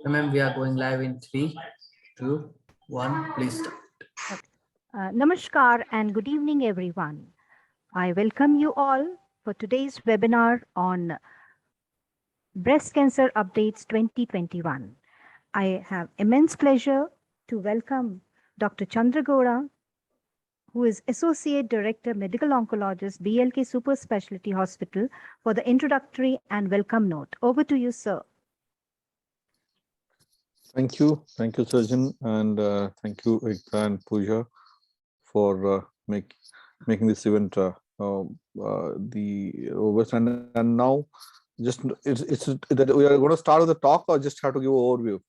We are going live in three, two, one. Please start. Okay. Namaskar and good evening, everyone. I welcome you all for today's webinar on Breast Cancer Updates 2021. I have immense pleasure to welcome Dr. Chandragoda, who is Associate Director, Medical Oncologist, BLK Super Specialty Hospital, for the introductory and welcome note. Over to you, sir. Thank you, Surgeon, and thank you, Ekta and Pooja, for making this event the robust. And now, just it's that we are going to start with the talk, or just have to give an overview.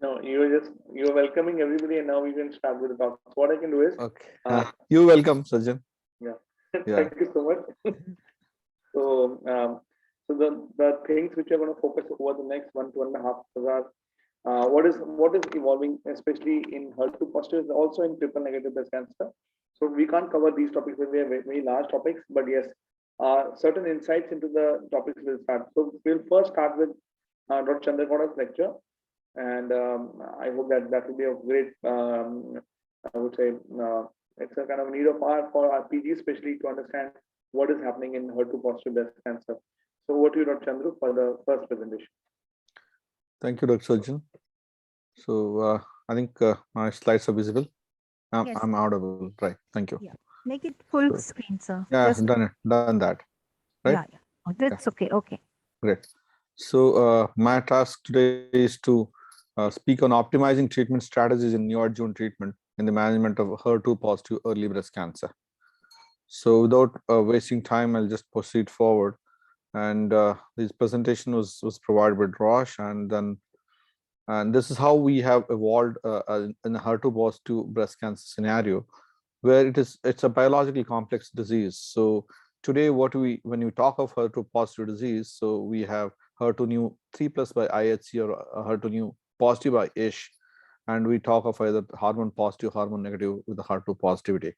No, you're welcoming everybody, and now we can start with the talk. So what I can do is, okay, you welcome, Surgeon. Yeah, Yeah. Thank you so much. So the things which are going to focus over the next 1.5 hours are what is evolving, especially in HER2 positive, also in triple negative breast cancer. So we can't cover these topics because they are very large topics, but yes, certain insights into the topics will start. So we'll first start with Dr. Chandragoda's lecture, and I hope that will be a great, I would say, it's a kind of need of for our PG, especially to understand what is happening in HER2 positive breast cancer. So over to you, Dr. Chandru, for the first presentation. Thank you, Dr. Surgeon. So I think my slides are visible. Yes. I'm audible, right? Thank you. Yeah. Make it full screen, sir. Yeah, Just, done that, right? Yeah. Oh, that's okay. Okay. Great. So my task today is to speak on optimizing treatment strategies in neoadjuvant treatment in the management of HER2 positive early breast cancer. So without wasting time, I'll just proceed forward. And this presentation was provided by Roche, and this is how we have evolved in a HER2 positive breast cancer scenario, where it's a biologically complex disease. So today, when you talk of HER2 positive disease, so we have HER2 new 3+ by IHC or HER2 new positive by ISH, and we talk of either hormone positive, hormone negative with the HER2 positivity.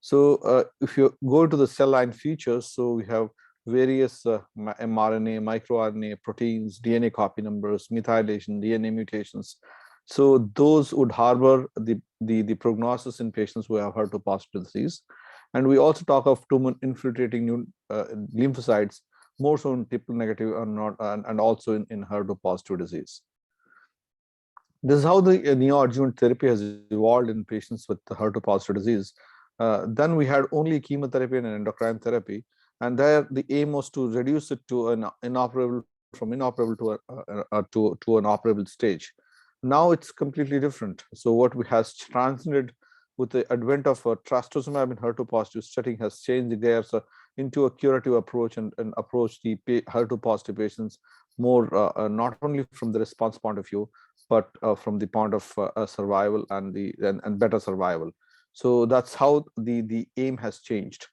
So if you go to the cell line features, so we have various mRNA, microRNA, proteins, DNA copy numbers, methylation, DNA mutations. So those would harbor the prognosis in patients who have HER2 positive disease. And we also talk of tumor infiltrating new lymphocytes, more so in triple negative or not, and also in HER2 positive disease. This is how the neoadjuvant therapy has evolved in patients with the HER2 positive disease. Then we had only chemotherapy and endocrine therapy, and there the aim was to reduce it to an inoperable to an operable stage. Now it's completely different. So what we has transcended with the advent of trastuzumab in HER2 positive setting has changed the gears into a curative approach and approach the HER2 positive patients more not only from the response point of view, but from the point of survival and better survival. So that's how the aim has changed.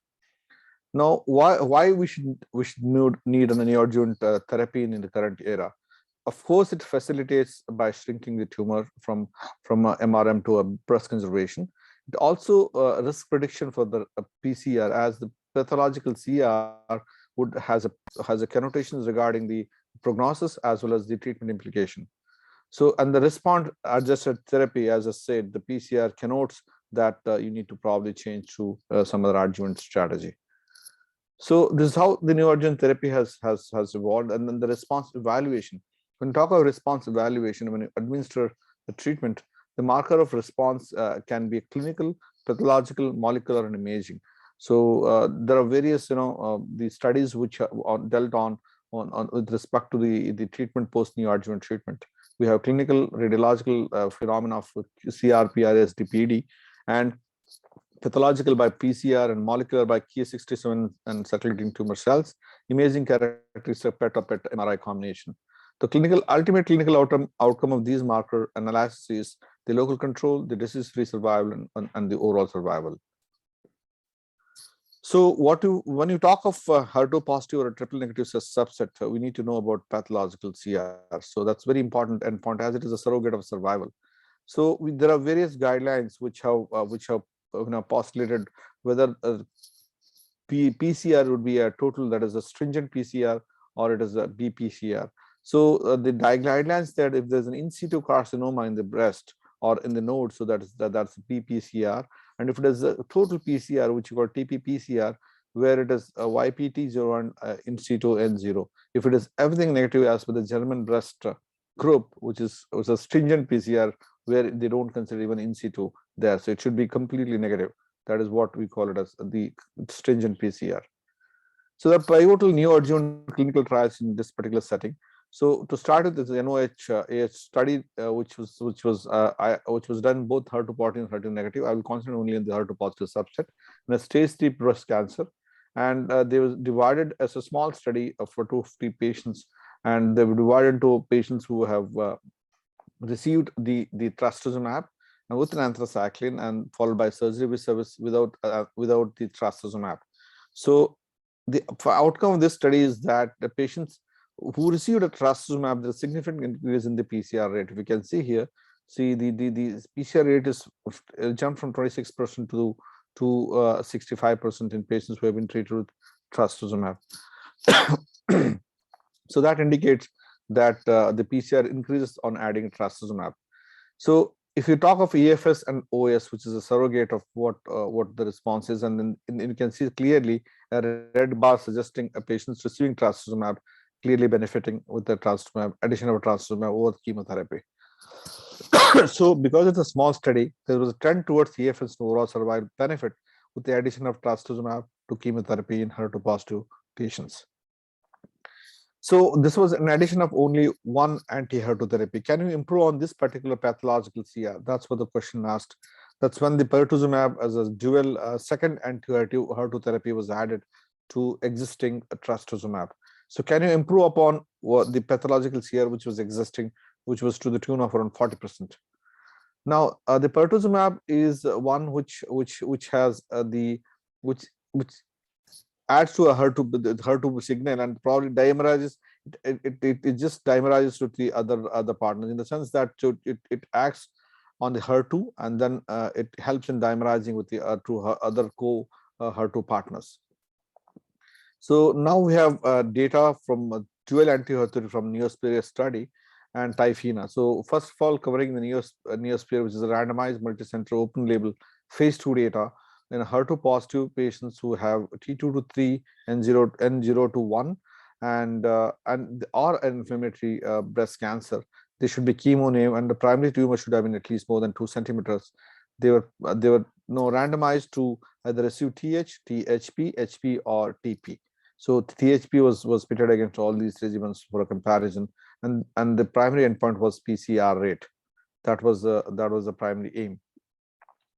Now, why we should need an neoadjuvant therapy in the current era? Of course, it facilitates by shrinking the tumor from a MRM to a breast conservation. It also risk prediction for the PCR, as the pathological CR has a connotations regarding the prognosis as well as the treatment implication. So, and the response adjusted therapy, as I said, the PCR connotes that you need to probably change to some other adjuvant strategy. So this is how the neoadjuvant therapy has evolved. And then the response evaluation. When you talk about response evaluation, when you administer the treatment, the marker of response can be clinical, pathological, molecular, and imaging. So there are various, the studies which are dealt on with respect to the treatment post neoadjuvant treatment. We have clinical radiological phenomena of CRPRS, DPD, and pathological by PCR and molecular by Ki67 and circulating tumor cells, imaging characteristics of PET MRI combination. The ultimate clinical outcome of these marker analysis is the local control, the disease-free survival, and the overall survival. So when you talk of HER2 positive or a triple negative subset, we need to know about pathological CR. So that's very important endpoint, as it is a surrogate of survival. So there are various guidelines which have postulated whether PCR would be a total, that is a stringent PCR, or it is a BPCR. So the guidelines that if there's an in situ carcinoma in the breast or in the node, so that's PPCR, and if it is a total PCR, which you call TPPCR, where it is a YPT0 and in situ N0. If it is everything negative as per the German breast group, which is a stringent PCR, where they don't consider even in situ there, so it should be completely negative. That is what we call it as the stringent PCR. So the pivotal neoadjuvant clinical trials in this particular setting. So to start with, this NOH study which was done both HER2 positive and HER2 negative. I will concentrate only on the HER2 positive subset in a stage 3 breast cancer, and they was divided as a small study for 250 patients, and they were divided into patients who have received the trastuzumab with an anthracycline and followed by surgery without the trastuzumab. So the outcome of this study is that the patients who received a trastuzumab, there's a significant increase in the PCR rate. If you can see here, see the PCR rate is jumped from 26% to 65% in patients who have been treated with trastuzumab. So that indicates that the PCR increases on adding trastuzumab. So if you talk of EFS and OS, which is a surrogate of what the response is, and then you can see clearly a red bar suggesting a patient receiving trastuzumab clearly benefiting with the trastuzumab, addition of trastuzumab over chemotherapy. So because it's a small study, there was a trend towards EFS and overall survival benefit with the addition of trastuzumab to chemotherapy in HER2 positive patients. So this was an addition of only one anti-HER2 therapy. Can you improve on this particular pathological CR? That's what the question asked. That's when the pertuzumab as a dual second anti-HER2 therapy was added to existing trastuzumab. So can you improve upon the pathological CR which was existing, which was to the tune of around 40%? Now the pertuzumab is one which has which adds to a HER2 signal and probably dimerizes. It just dimerizes to the other partners, in the sense that it acts on the HER2 and then it helps in dimerizing with the other HER2 partners. So now we have data from dual anti-HER2 from Neosphere study and TIFINA. So first of all, covering the Neosphere, which is a randomized multicenter open label phase 2 data in HER2 positive patients who have T2 to 3 and N0 to 1 and or inflammatory breast cancer. They should be chemo naive, and the primary tumor should have been at least more than 2 centimeters. They were randomized to either receive TH, THP, HP, or TP. So THP was pitted against all these regimens for a comparison, and the primary endpoint was PCR rate. That was the primary aim.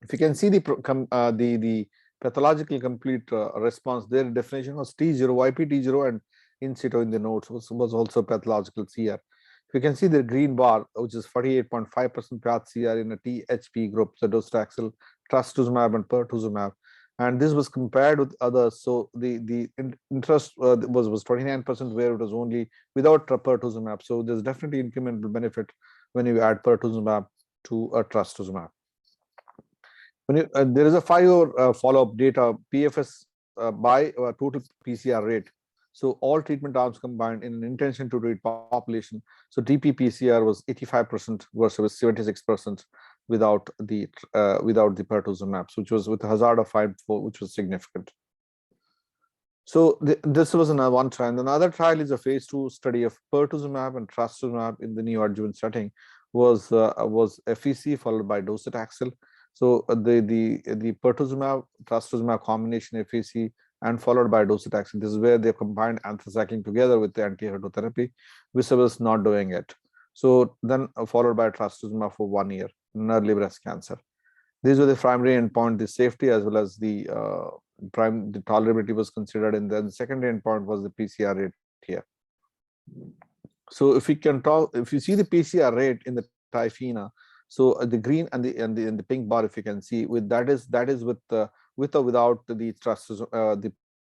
If you can see the pathological complete response, their definition was T0, YPT0, and in situ in the nodes was also pathological CR. If you can see the green bar, which is 48.5% path CR in a THP group, so docetaxel, trastuzumab, and pertuzumab, and this was compared with others. So the interest was 29%, where it was only without pertuzumab. So there's definitely incremental benefit when you add pertuzumab to a trastuzumab. When there is a 5-year follow-up data, PFS by total PCR rate. So all treatment arms combined in an intention to treat population. So TP-PCR was 85% versus 76% without the pertuzumab, which was with a hazard of 5, which was significant. So this was one trial. And another trial is a phase 2 study of pertuzumab and trastuzumab in the neoadjuvant setting. Was FEC followed by docetaxel. So the pertuzumab trastuzumab combination FEC and followed by docetaxel. This is where they combined anthracycline together with the anti-HER2 therapy, which was not doing it. So then followed by trastuzumab for 1 year in early breast cancer. These were the primary endpoint, the safety as well as the tolerability was considered, and then the secondary endpoint was the PCR rate here. So if we can talk, if you see the PCR rate in the TIFINA, so the green and the pink bar, if you can see, with that is with or without the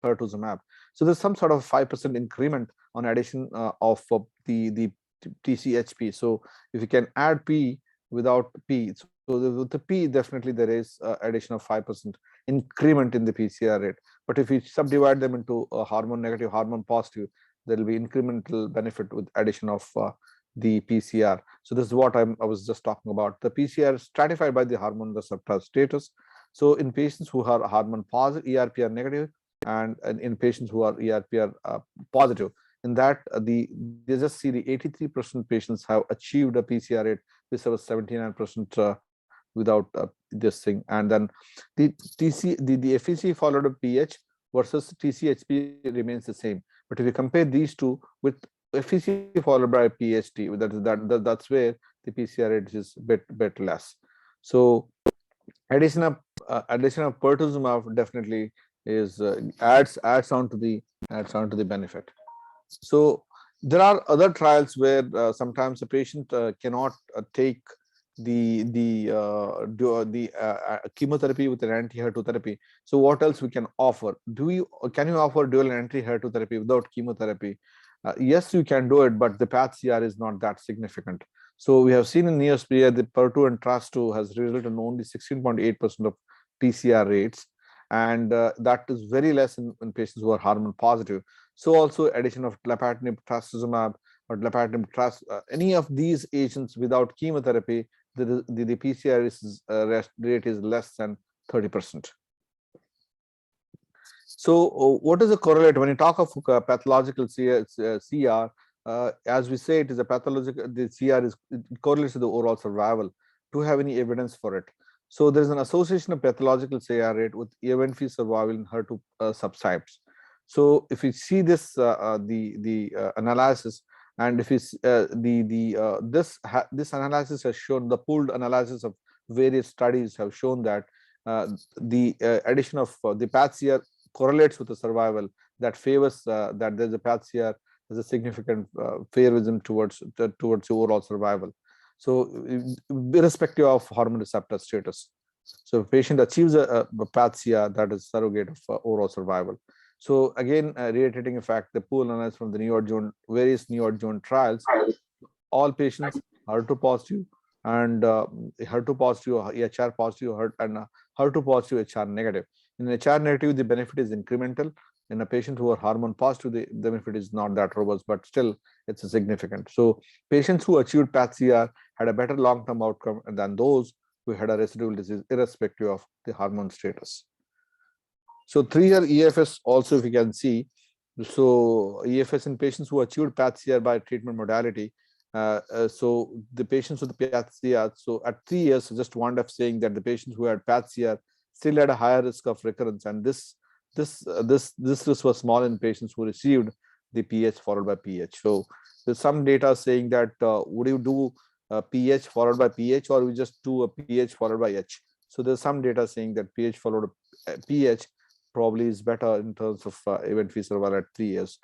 pertuzumab. So there's some sort of 5% increment on addition of the TCHP. So if you can add P without P, so with the P definitely there is addition of 5% increment in the PCR rate. But if you subdivide them into hormone negative, hormone positive, there will be incremental benefit with addition of the PCR. So this is what I was just talking about. The PCR is stratified by the hormone receptor status. So in patients who are hormone positive, ERPR negative, and in patients who are ERPR positive, in that they just see the 83% patients have achieved a PCR rate, which was 79% without this thing. And then the FEC followed up pH versus TCHP remains the same. But if you compare these two with FEC followed by PHT, that's where the PCR rate is bit less. So addition of pertuzumab definitely is adds on to the benefit. So there are other trials where sometimes a patient cannot take the chemotherapy with an anti-HER2 therapy. So what else we can offer? Can you offer dual anti-HER2 therapy without chemotherapy? Yes, you can do it, but the path CR is not that significant. So we have seen in Neosphere, the PER2 and TRAS2 has resulted in only 16.8% of TCR rates, and that is very less in patients who are hormone positive. So also addition of lapatinib, trastuzumab, or lapatinib, any of these agents without chemotherapy, the PCR rate is less than 30%. So what is the correlate when you talk of pathological CR? As we say, it is a pathological, the CR correlates to the overall survival. To have any evidence for it, so there is an association of pathological CR rate with event-free survival in HER2 subtypes. So if you see this analysis, and if it's this analysis has shown, the pooled analysis of various studies have shown that the addition of the PathCR correlates with the survival, that favors that there's a PathCR has a significant favorism towards the overall survival. So irrespective of hormone receptor status, so if patient achieves a PathCR, that is surrogate of overall survival. So again, reiterating a fact, the pool analysis from the various neoadjuvant trials, all patients HER2 positive and HER2 positive, HR positive, and HER2 positive, HR negative. In HR negative, the benefit is incremental. In a patient who are hormone positive, the benefit is not that robust, but still it's significant. So patients who achieved PathCR had a better long-term outcome than those who had a residual disease, irrespective of the hormone status. So 3-year EFS also, if you can see, so EFS in patients who achieved PathCR by treatment modality. So the patients with the PathCR, so at 3 years, just wound up saying that the patients who had PathCR still had a higher risk of recurrence, and this risk was small in patients who received the PH followed by PH. So there's some data saying that would you do a PH followed by PH, or we just do a PH followed by H? So there's some data saying that PH followed by PH probably is better in terms of event-free survival at 3 years.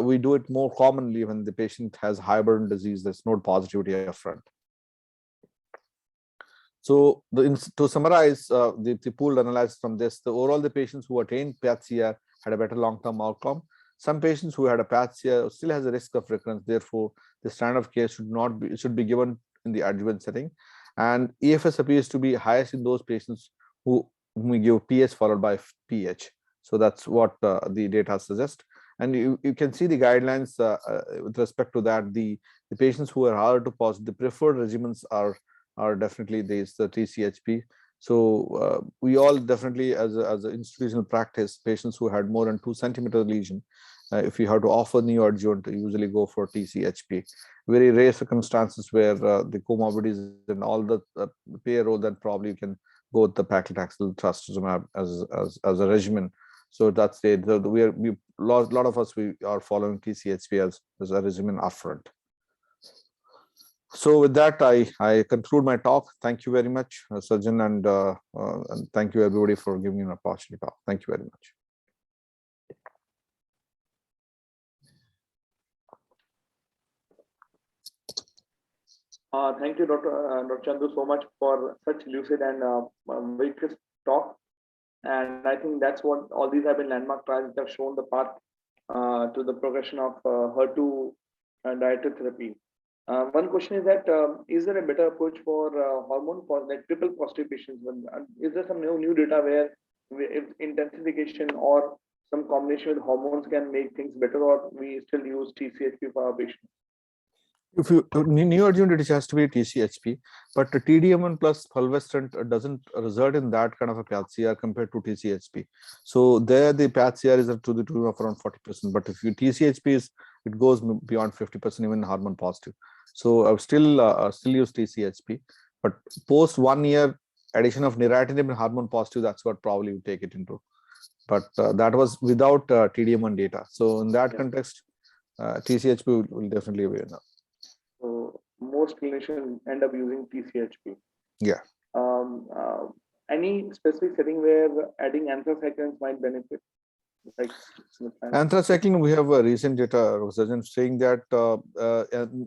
We do it more commonly when the patient has high burden disease, there's node positivity upfront. So to summarize the pooled analysis from this, overall the patients who attained PathCR had a better long-term outcome. Some patients who had a PathCR still has a risk of recurrence. Therefore, the standard of care should be given in the adjuvant setting. And EFS appears to be highest in those patients who we give PS followed by PH. So that's what the data suggests. And you can see the guidelines with respect to that. The patients who are HER2 positive, the preferred regimens are definitely the TCHP. So we all definitely, as an institutional practice, patients who had more than 2 centimeter lesion, if you have to offer neoadjuvant, usually go for TCHP. Very rare circumstances where the comorbidities and all the play a role, then probably you can go with the paclitaxel trastuzumab as a regimen. So that's it. A lot of us, we are following TCHP as a regimen upfront. So with that, I conclude my talk. Thank you very much, Sajjan, and thank you everybody for giving me an opportunity to talk. Thank you very much. Thank you, Dr. Chandu, so much for such lucid and very crisp talk. And I think that's what all these have been landmark trials that have shown the path to the progression of HER2 directed therapy. One question is that is there a better approach for hormone positive, triple positive patients? Is there some new data where if intensification or some combination with hormones can make things better, or we still use TCHP for our patients? If you neoadjuvant, it has to be TCHP, but the TDM1 plus fulvestrant doesn't result in that kind of a PathCR compared to TCHP. So there the PathCR is up to the tune of around 40%. But if you TCHP is, it goes beyond 50% even hormone positive. So I still use TCHP, but post 1 year addition of niratinib and hormone positive, that's what probably you take it into. But that was without TDM1 data. So in that context, TCHP will definitely be enough. So most clinicians end up using TCHP. Yeah. Any specific setting where adding anthracyclines might benefit? Like anthracycline, we have a recent data saying that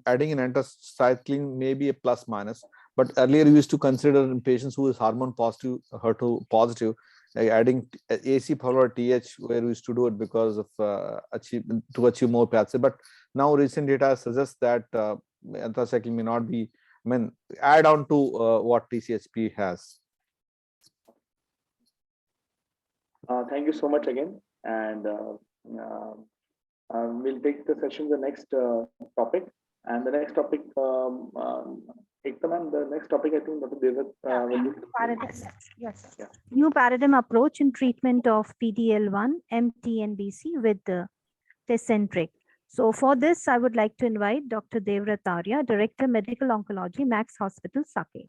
adding an anthracycline may be a plus minus, but earlier we used to consider in patients who is hormone positive, HER2 positive, adding AC or TH, where we used to do it because of to achieve more PathCR. But now recent data suggests that anthracycline may not be, add on to what TCHP has. Thank you so much again, and we'll take the session to the next topic. And the next topic, Ekta, the next topic, I think Dr. Devrat Yes. Yeah. New paradigm approach in treatment of PDL1 mTNBC with Tecentriq. So for this, I would like to invite Dr. Devrat Arya, Director Medical Oncology, Max Hospital, Saket.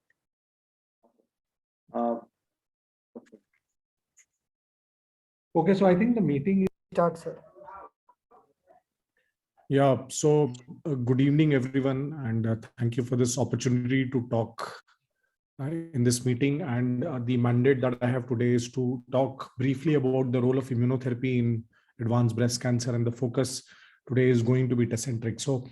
Okay, so I think the meeting is Start, sir. Yeah, so good evening, everyone, and thank you for this opportunity to talk in this meeting. And the mandate that I have today is to talk briefly about the role of immunotherapy in advanced breast cancer, and the focus today is going to be Tecentriq. So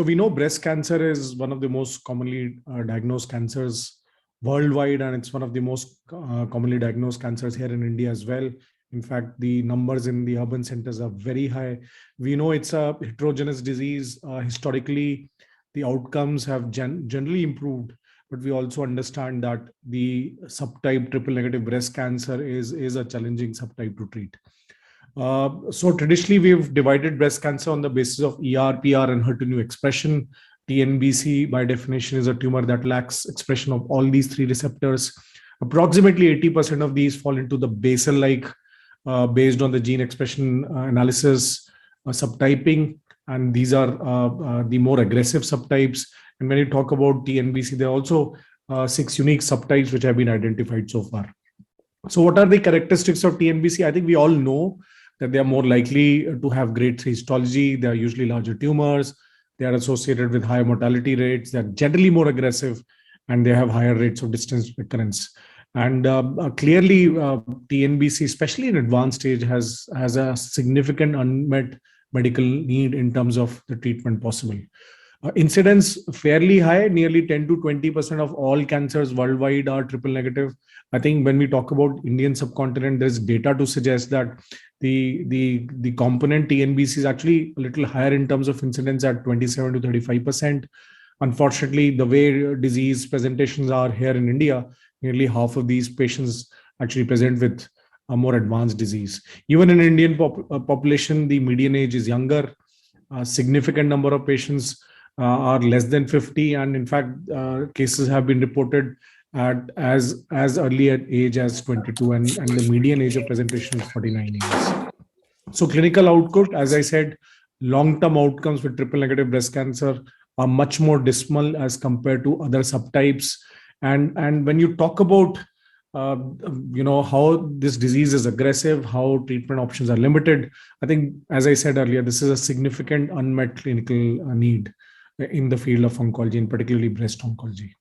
we know breast cancer is one of the most commonly diagnosed cancers worldwide, and it's one of the most commonly diagnosed cancers here in India as well. In fact, the numbers in the urban centers are very high. We know it's a heterogeneous disease. Historically, the outcomes have generally improved, but we also understand that the subtype triple negative breast cancer is a challenging subtype to treat. So traditionally, we've divided breast cancer on the basis of ER, PR, and HER2/neu expression. TNBC, by definition, is a tumor that lacks expression of all these three receptors. Approximately 80% of these fall into the basal-like, based on the gene expression analysis subtyping, and these are the more aggressive subtypes. And when you talk about TNBC, there are also 6 unique subtypes which have been identified so far. So what are the characteristics of TNBC? I think we all know that they are more likely to have grade 3 histology. They are usually larger tumors. They are associated with higher mortality rates. They are generally more aggressive, and they have higher rates of distant recurrence. And clearly, TNBC, especially in advanced stage, has a significant unmet medical need in terms of the treatment possible. Incidence fairly high, nearly 10 to 20% of all cancers worldwide are triple negative. I think when we talk about Indian subcontinent, there's data to suggest that the component TNBC is actually a little higher in terms of incidence at 27 to 35%. Unfortunately, the way disease presentations are here in India, nearly half of these patients actually present with a more advanced disease. Even in Indian population, the median age is younger. A significant number of patients are less than 50, and in fact, cases have been reported at as early at age as 22, and the median age of presentation is 49 years. So clinical outcome, as I said, long-term outcomes with triple negative breast cancer are much more dismal as compared to other subtypes. And when you talk about how this disease is aggressive, how treatment options are limited, I think, as I said earlier, this is a significant unmet clinical need in the field of oncology, and particularly breast oncology.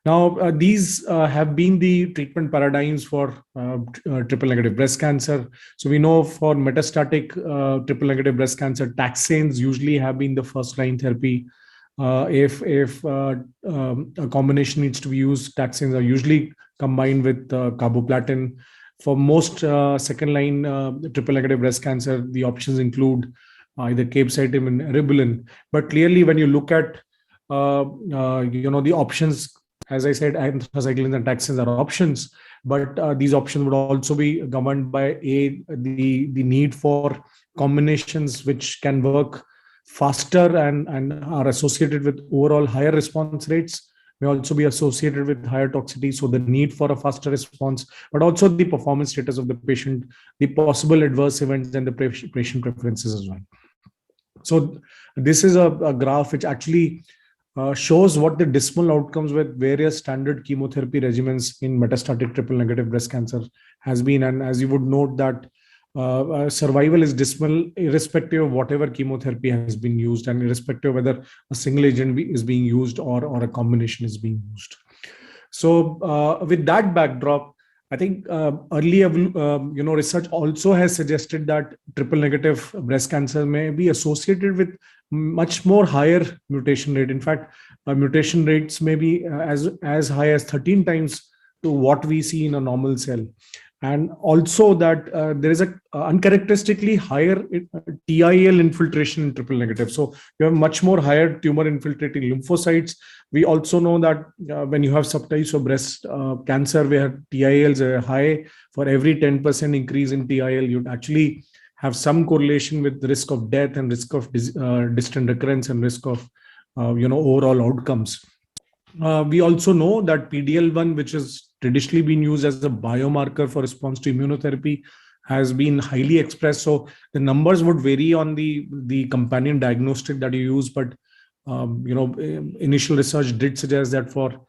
Now, these have been the treatment paradigms for triple negative breast cancer. So we know for metastatic triple negative breast cancer, taxanes usually have been the first line therapy. If a combination needs to be used, taxanes are usually combined with carboplatin. For most second line triple negative breast cancer, the options include either capecitabine and eribulin. But clearly, when you look at the options as I said, anthracyclines and taxanes are options, but these options would also be governed by the need for combinations which can work faster and are associated with overall higher response rates, may also be associated with higher toxicity. So the need for a faster response, but also the performance status of the patient, the possible adverse events, and the patient preferences as well. So this is a graph which actually shows what the dismal outcomes with various standard chemotherapy regimens in metastatic triple negative breast cancer has been. And as you would note that survival is dismal irrespective of whatever chemotherapy has been used, and irrespective of whether a single agent is being used or a combination is being used. So with that backdrop, I think earlier, research also has suggested that triple negative breast cancer may be associated with much more higher mutation rate. In fact, mutation rates may be as high as 13 times to what we see in a normal cell. And also that there is a uncharacteristically higher TIL infiltration in triple negative. So you have much more higher tumor infiltrating lymphocytes. We also know that when you have subtypes of breast cancer where TILs are high, for every 10% increase in TIL, you'd actually have some correlation with the risk of death and risk of distant recurrence and risk of overall outcomes. We also know that PD-L1, which has traditionally been used as a biomarker for response to immunotherapy, has been highly expressed. So the numbers would vary on the companion diagnostic that you use, but initial research did suggest that for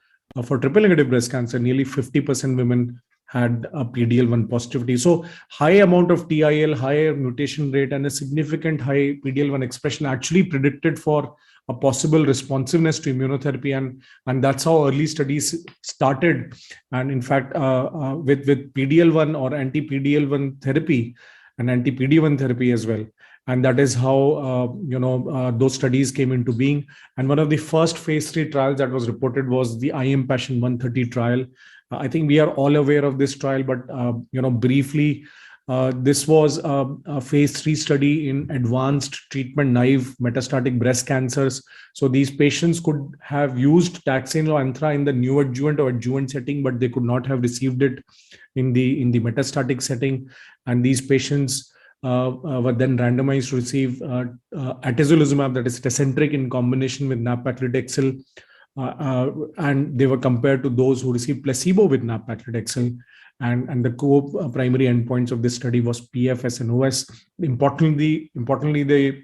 triple negative breast cancer, nearly 50% women had a PD-L1 positivity. So high amount of TIL, higher mutation rate, and a significant high PD-L1 expression actually predicted for a possible responsiveness to immunotherapy, and that's how early studies started. And in fact, with PD-L1 or anti-PD-L1 therapy and anti-PD-1 therapy as well. And that is how those studies came into being. And one of the first phase 3 trials that was reported was the IMpassion 130 trial. I think we are all aware of this trial, but briefly, this was a phase 3 study in advanced treatment-naive metastatic breast cancers. So these patients could have used taxane or anthra in the neoadjuvant or adjuvant setting, but they could not have received it in the metastatic setting. And these patients were then randomized to receive atezolizumab, that is Tecentriq, in combination with nab-paclitaxel, and they were compared to those who received placebo with nab-paclitaxel. And the co-primary endpoints of this study was PFS and OS. Importantly, they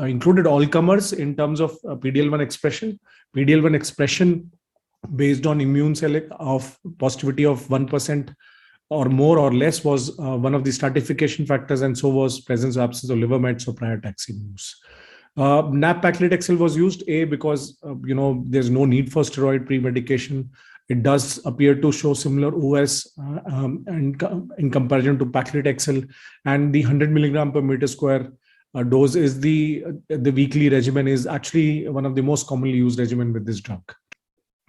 included all comers in terms of PD-L1 expression. PD-L1 expression based on immune cell of positivity of 1% or more or less was one of the stratification factors, and so was presence or absence of liver mets or prior taxane use. Nab-paclitaxel was used because there's no need for steroid pre-medication. It does appear to show similar OS in comparison to paclitaxel, and the 100 milligram per meter square dose is the weekly regimen, is actually one of the most commonly used regimen with this drug.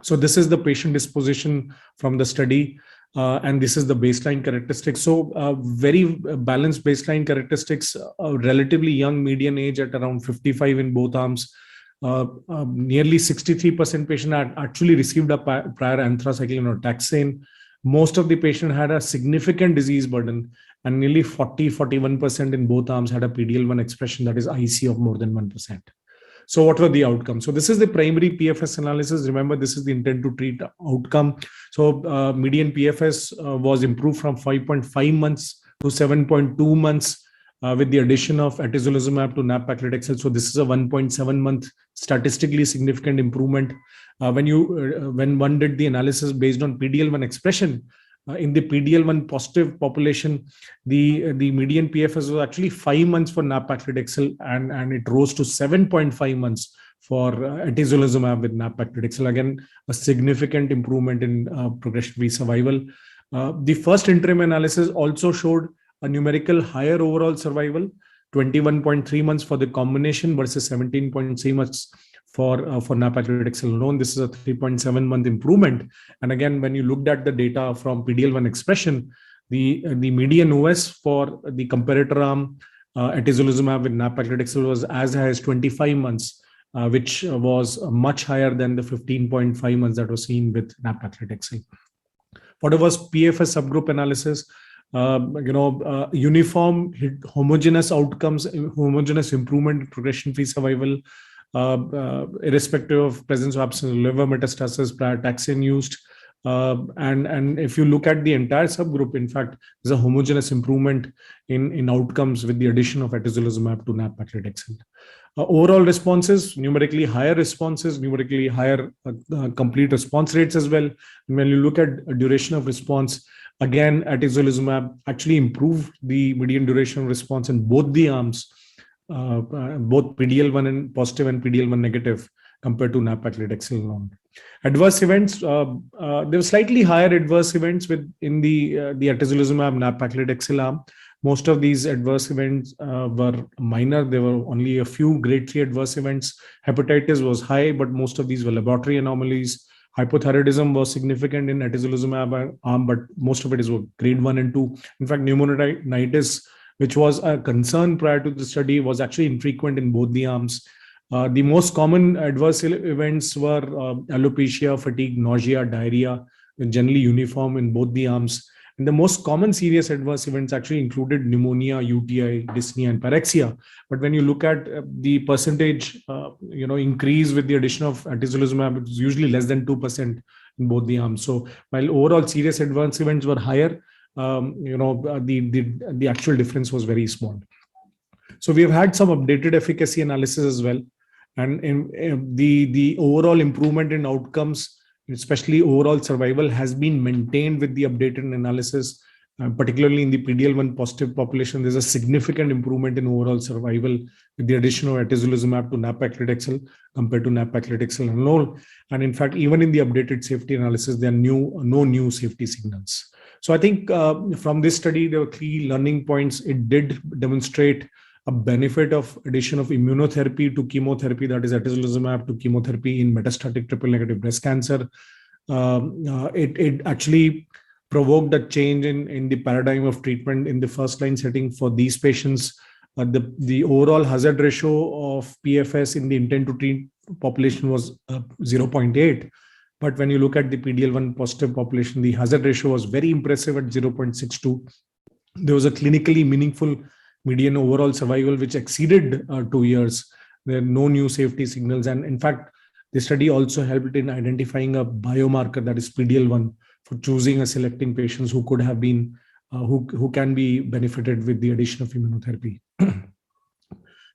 So this is the patient disposition from the study, and this is the baseline characteristics. So very balanced baseline characteristics, relatively young median age at around 55 in both arms. Nearly 63% patient had actually received a prior anthracycline or taxane. Most of the patient had a significant disease burden, and nearly 41% in both arms had a PD-L1 expression, that is IC, of more than 1%. So what were the outcomes? So this is the primary PFS analysis. Remember, this is the intent to treat outcome. So median PFS was improved from 5.5 months to 7.2 months. With the addition of atezolizumab to nab-paclitaxel. So this is a 1.7 month statistically significant improvement. When one did the analysis based on PD-L1 expression, in the PD-L1 positive population, the median PFS was actually 5 months for nab-paclitaxel, and it rose to 7.5 months for atezolizumab with nab-paclitaxel. Again, a significant improvement in progression-free survival. The first interim analysis also showed a numerical higher overall survival, 21.3 months for the combination versus 17.3 months for nab-paclitaxel alone. This is a 3.7 month improvement. And again, when you looked at the data from PD-L1 expression, the median OS for the comparator arm, atezolizumab with nab-paclitaxel, was as high as 25 months, which was much higher than the 15.5 months that was seen with nab-paclitaxel. What was PFS subgroup analysis? Uniform homogeneous outcomes, homogeneous improvement in progression-free survival, irrespective of presence or absence of liver metastasis prior taxane used. And if you look at the entire subgroup, in fact, there's a homogeneous improvement in outcomes with the addition of atezolizumab to nab-paclitaxel. Overall responses, numerically higher responses, numerically higher complete response rates as well. And when you look at duration of response, again, atezolizumab actually improved the median duration of response in both the arms, both PD-L1 and positive and PD-L1 negative compared to nab-paclitaxel alone. Adverse events, there were slightly higher adverse events in the atezolizumab nab-paclitaxel arm. Most of these adverse events were minor. There were only a few grade 3 adverse events. Hepatitis was high, but most of these were laboratory anomalies. Hypothyroidism was significant in atezolizumab arm, but most of it is grade 1 and 2. In fact, pneumonitis, which was a concern prior to the study, was actually infrequent in both the arms. The most common adverse events were alopecia, fatigue, nausea, diarrhea, generally uniform in both the arms. And the most common serious adverse events actually included pneumonia, UTI, dyspnea, and pyrexia. But when you look at the percentage, increase with the addition of atezolizumab, it's usually less than 2% in both the arms. So while overall serious adverse events were higher, the actual difference was very small. So we have had some updated efficacy analysis as well, and in the overall improvement in outcomes, especially overall survival, has been maintained with the updated analysis, particularly in the PD-L1 positive population. There's a significant improvement in overall survival with the addition of atezolizumab to nab-paclitaxel compared to nab-paclitaxel alone. And in fact, even in the updated safety analysis, there are no new safety signals. So I think from this study, there were 3 learning points. It did demonstrate a benefit of addition of immunotherapy to chemotherapy, that is atezolizumab to chemotherapy in metastatic triple-negative breast cancer. It actually provoked a change in the paradigm of treatment in the first-line setting for these patients. The overall hazard ratio of PFS in the intent to treat population was 0.8. But when you look at the PD-L1 positive population, the hazard ratio was very impressive at 0.62. There was a clinically meaningful median overall survival, which exceeded 2 years. There are no new safety signals. And in fact, the study also helped in identifying a biomarker, that is PD-L1, for choosing and selecting patients who could have been, who can be benefited with the addition of immunotherapy.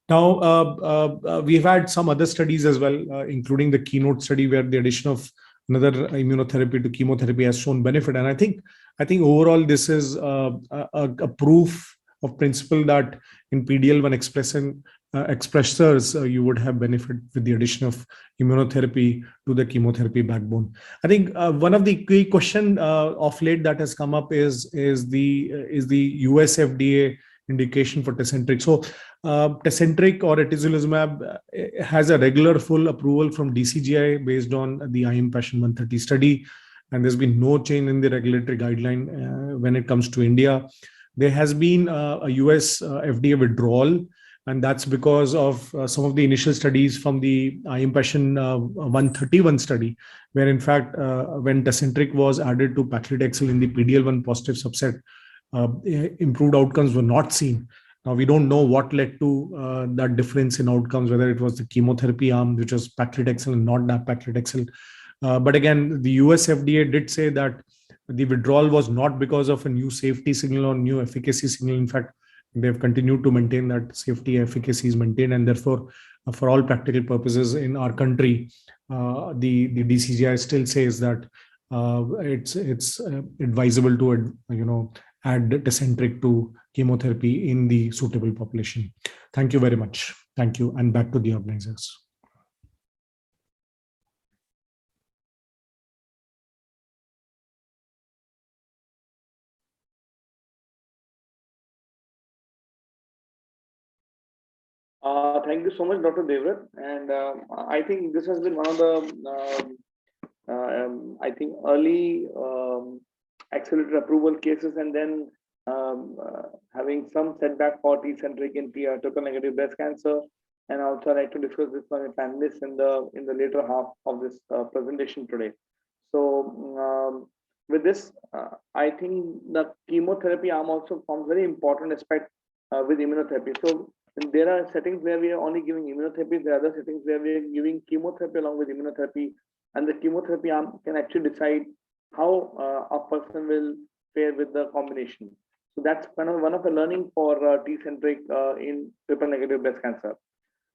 Now, we've had some other studies as well, including the Keynote study, where the addition of another immunotherapy to chemotherapy has shown benefit. And I think overall, this is a proof of principle that in PD-L1 expressors, you would have benefit with the addition of immunotherapy to the chemotherapy backbone. I think one of the key question of late that has come up is the US FDA indication for Tecentriq. So Tecentriq or atezolizumab has a regular full approval from DCGI based on the IM Passion 130 study, and there's been no change in the regulatory guideline when it comes to India. There has been a US FDA withdrawal, and that's because of some of the initial studies from the IM Passion 131 study, where in fact, when Tecentriq was added to paclitaxel in the PD-L1 positive subset, improved outcomes were not seen. Now, we don't know what led to that difference in outcomes, whether it was the chemotherapy arm, which was paclitaxel and not nab-paclitaxel. But again, the US FDA did say that the withdrawal was not because of a new safety signal or new efficacy signal. In fact, they've continued to maintain that safety efficacy is maintained, and therefore, for all practical purposes in our country, the DCGI still says that it's advisable to add Tecentriq to chemotherapy in the suitable population. Thank you very much. Thank you, and back to the organizers. Thank you so much, Dr. Devrat. And I think this has been one of the, early accelerated approval cases, and then having some setback for Tecentriq in triple-negative breast cancer. and also I'd like to discuss this with my panelists in the later half of this presentation today. So with this, I think the chemotherapy arm also forms very important aspect with immunotherapy. So there are settings where we are only giving immunotherapy. There are other settings where we are giving chemotherapy along with immunotherapy, and the chemotherapy arm can actually decide how a person will fare with the combination. So that's kind of one of the learning for Tecentriq in triple negative breast cancer.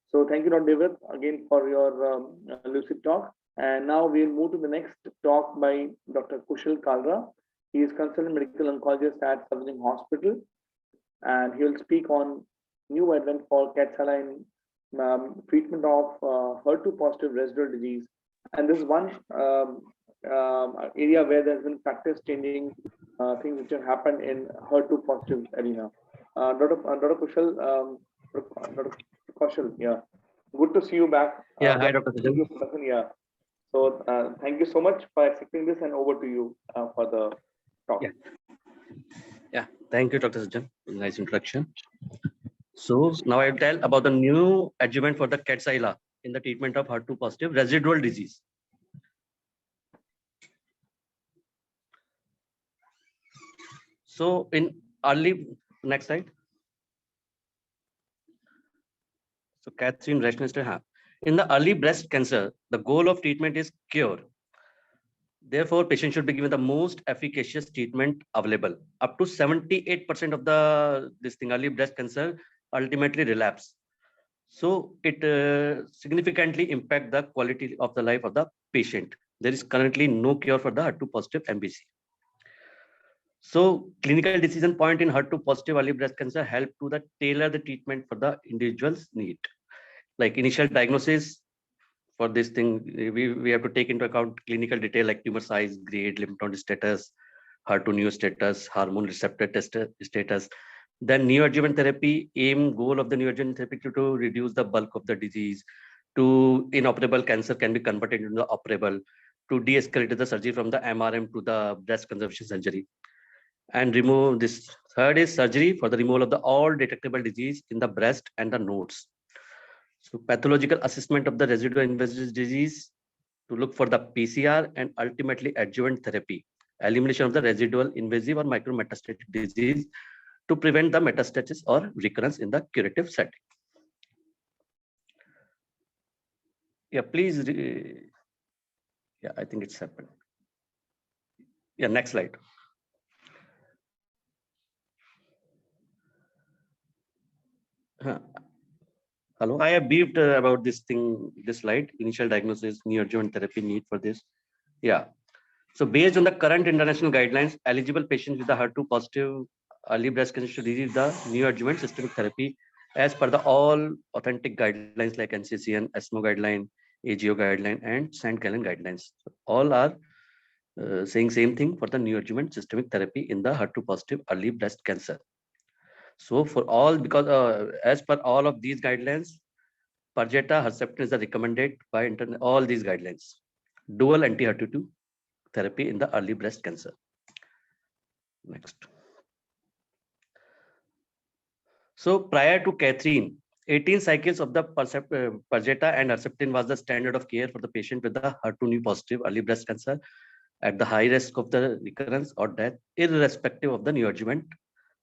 So thank you, Dr. David, again for your lucid talk. And now we'll move to the next talk by Dr. Kushal Kalra. He is consultant medical oncologist at Sarojini Hospital, and he will speak on new advent for Kadcyla in treatment of HER2 positive residual disease. And this is one area where there's been practice changing things which have happened in HER2 positive arena. Dr. Kushal, Dr. Kaushal, yeah, good to see you back. Yeah, hi, Dr. Sajjan. Yeah. So thank you so much for accepting this, and over to you for the talk. Yeah, thank you, Dr. Sajjan. Nice introduction. So now I will tell about the new adjuvant for the Kadcyla in the treatment of HER2 positive residual disease. So in early, next slide. So Catherine Reschnester, in the early breast cancer, the goal of treatment is cure. Therefore, patient should be given the most efficacious treatment available. Up to 78% of early breast cancer ultimately relapse. So it significantly impact the quality of the life of the patient. There is currently no cure for the HER2 positive MBC. So clinical decision point in HER2 positive early breast cancer help to tailor the treatment for the individual's need. Like initial diagnosis for this thing, we have to take into account clinical detail like tumor size, grade, lymph node status, HER2 neo status, hormone receptor status. Then neoadjuvant therapy, goal of the neoadjuvant therapy to reduce the bulk of the disease, to inoperable cancer can be converted into the operable, to de-escalate the surgery from the MRM to the breast conservation surgery. And remove this. Third is surgery for the removal of all detectable disease in the breast and the nodes. So pathological assessment of the residual invasive disease to look for the PCR and ultimately adjuvant therapy, elimination of the residual invasive or micrometastatic disease to prevent the metastasis or recurrence in the curative setting. Yeah, please. Yeah, I think it's happened. Yeah, next slide. Hello, I have briefed about this thing, this slide, initial diagnosis, neoadjuvant therapy need for this. Yeah. So based on the current international guidelines, eligible patients with the HER2 positive early breast cancer should receive the neoadjuvant systemic therapy as per the all authentic guidelines like NCCN, ESMO guideline, AGO guideline, and St. Gallen guidelines. So all are saying same thing for the neoadjuvant systemic therapy in the HER2 positive early breast cancer. So for all, because as per all of these guidelines, Perjeta, Herceptin is recommended by all these guidelines. Dual anti-HER2 therapy in the early breast cancer. Next. So prior to Catherine, 18 cycles of the Perjeta and Herceptin was the standard of care for the patient with the HER2 positive early breast cancer at the high risk of the recurrence or death, irrespective of the neoadjuvant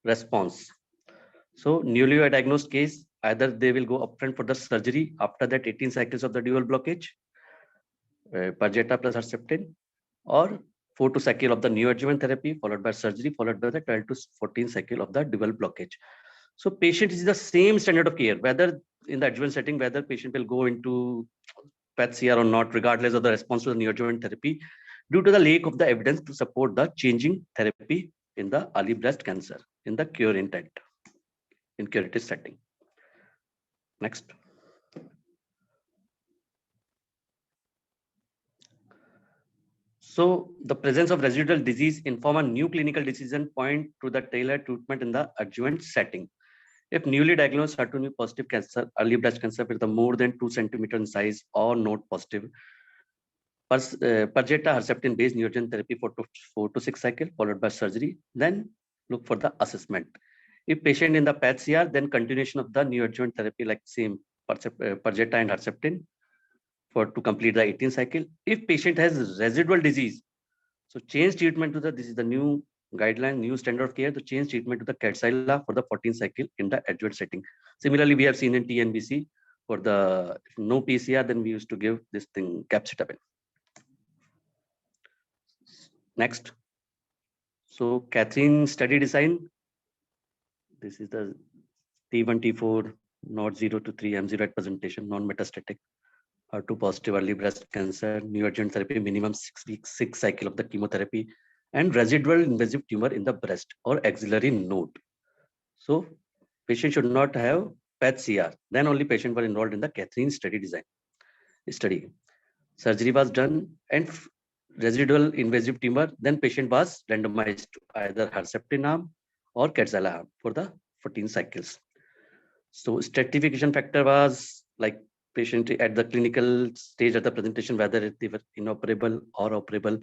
response. So newly diagnosed case, either they will go upfront for the surgery after that 18 cycles of the dual blockage, Perjeta plus Herceptin, or 4 to cycle of the neoadjuvant therapy followed by surgery followed by the 12 to 14 cycle of the dual blockage. So patient is the same standard of care, whether in the adjuvant setting, whether patient will go into PET-CR or not, regardless of the response to the neoadjuvant therapy, due to the lack of the evidence to support the changing therapy in the early breast cancer in the cure intent, in curative setting. Next. So the presence of residual disease inform a new clinical decision point to the tailored treatment in the adjuvant setting. If newly diagnosed HER2 positive cancer, early breast cancer with more than 2 centimeter in size or node positive, Perjeta Herceptin based neoadjuvant therapy for 4 to 6 cycle followed by surgery, then look for the assessment. If patient in the PET-CR, then continuation of the neoadjuvant therapy like same Perjeta and Herceptin to complete the 18th cycle. If patient has residual disease, so change treatment to this is the new guideline, new standard of care to change treatment to the Kadcyla for the 14th cycle in the adjuvant setting. Similarly, we have seen in TNBC for the no PCR, then we used to give this thing capecitabine. Next. So Catherine study design. This is the T1, T4, not 0 to 3 M0 presentation, non-metastatic, HER2 positive early breast cancer, neoadjuvant therapy, minimum 6 weeks, 6 cycle of the chemotherapy, and residual invasive tumor in the breast or axillary node. So patient should not have PET-CR. Then only patient were enrolled in the Catherine study. Surgery was done and residual invasive tumor, then patient was randomized to either Herceptin arm or Kadcyla arm for the 14 cycles. So stratification factor was like patient at the clinical stage of the presentation, whether they were inoperable or operable,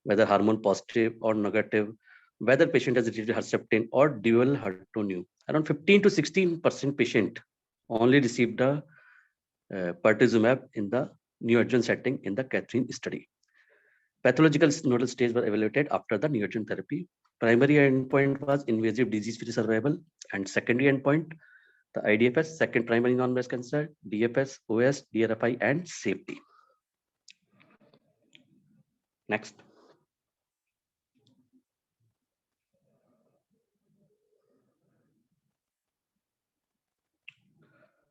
whether hormone positive or negative, whether patient has received Herceptin or dual HER2/neu. Around 15 to 16% patient only received the pertuzumab in the neoadjuvant setting in the Catherine study. Pathological nodal stage were evaluated after the neoadjuvant therapy. Primary endpoint was invasive disease-free survival, and secondary endpoint, the IDFS, second primary non-breast cancer, DFS, OS, DRFI, and safety. Next.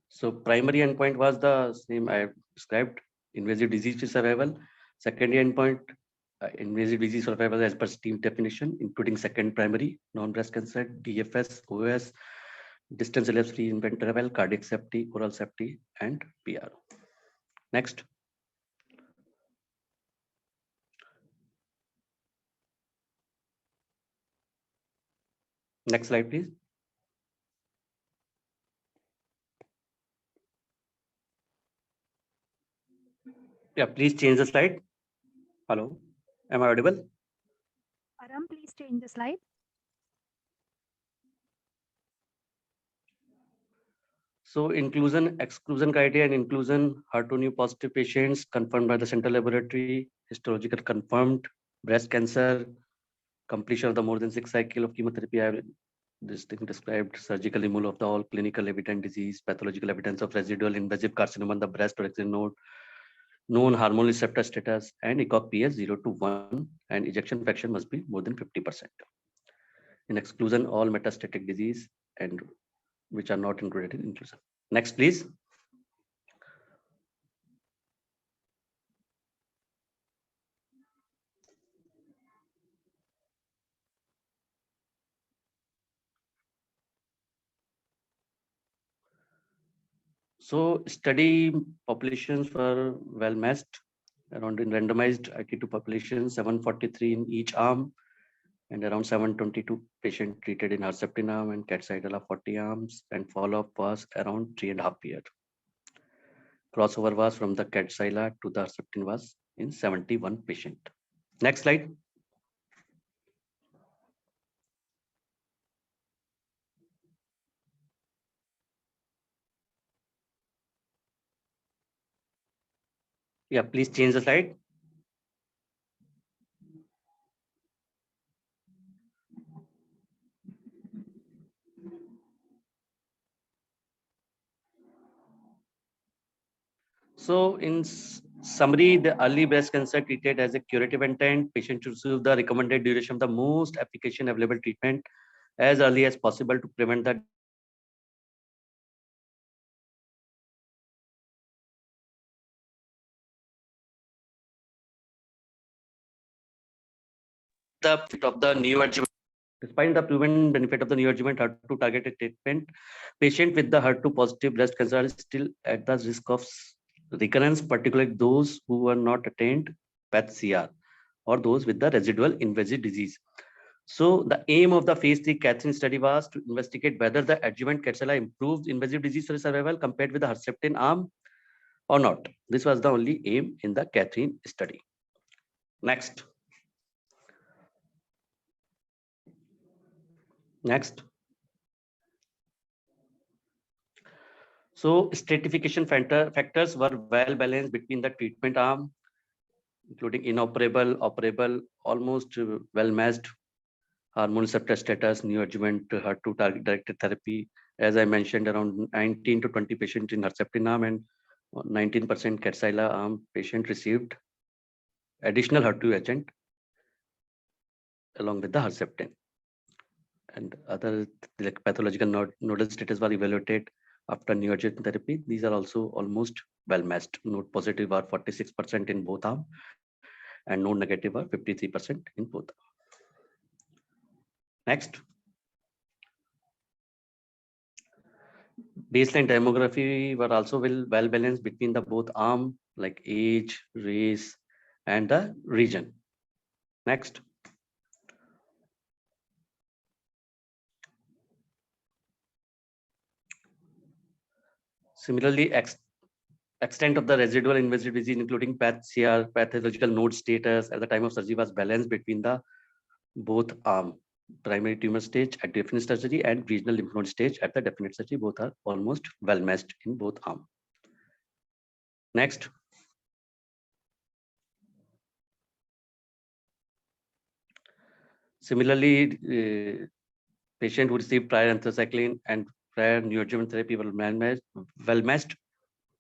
So primary endpoint was the same I described, invasive disease-free survival. Secondary endpoint, invasive disease survival as per STEAM definition, including second primary non-breast cancer, DFS, OS, distance elapsed-free interval, cardiac safety, oral safety, and PR. Next. Next slide, please. Yeah, please change the slide. Hello, am I audible? Aram, please change the slide. So inclusion, exclusion criteria and inclusion, HER2/neu positive patients confirmed by the central laboratory, histological confirmed breast cancer, completion of the more than 6 cycle of chemotherapy. I have this thing described, surgical removal of the all clinical evident disease, pathological evidence of residual invasive carcinoma in the breast or axillary node, known hormone receptor status, and ECOG PS 0 to 1, and ejection fraction must be more than 50%. In exclusion, all metastatic disease and which are not included in inclusion. Next, please. So study populations were well matched, around in randomized IT2 population, 743 in each arm, and around 722 patients treated in Herceptin arm and Kadcyla 40 arms, and follow-up was around 3.5 years. Crossover was from the Kadcyla to the Herceptin was in 71 patient. Next slide. Yeah, please change the slide. So in summary, the early breast cancer treated as a curative intent, patient should receive the recommended duration of the most efficacious available treatment as early as possible to prevent the of the neoadjuvant. Despite the proven benefit of the neoadjuvant HER2 targeted treatment, patient with the HER2 positive breast cancer are still at the risk of recurrence, particularly those who are not attained PET-CR or those with the residual invasive disease. So the aim of the phase 3 Catherine study was to investigate whether the adjuvant Kadcyla improves invasive disease survival compared with the Herceptin arm or not. This was the only aim in the Catherine study. Next. Next. So stratification factors were well balanced between the treatment arm, including inoperable, operable, almost well matched hormone receptor status, neoadjuvant HER2 target directed therapy. As I mentioned, around 19 to 20 patients in Herceptin arm and 19% Kadcyla arm patient received additional HER2 agent along with the Herceptin. And other like pathological nodal status were evaluated after neoadjuvant therapy. These are also almost well matched. Node positive are 46% in both arms and node negative are 53% in both. Next. Baseline demography were also well balanced between the both arm, like age, race, and the region. Next. Similarly, extent of the residual invasive disease, including PATH-CR, pathological node status at the time of surgery was balanced between the both arm. Primary tumor stage at definite surgery and regional lymph node stage at the definite surgery, both are almost well matched in both arm. Next. Similarly, patient who received prior anthracycline and prior neoadjuvant therapy were well matched.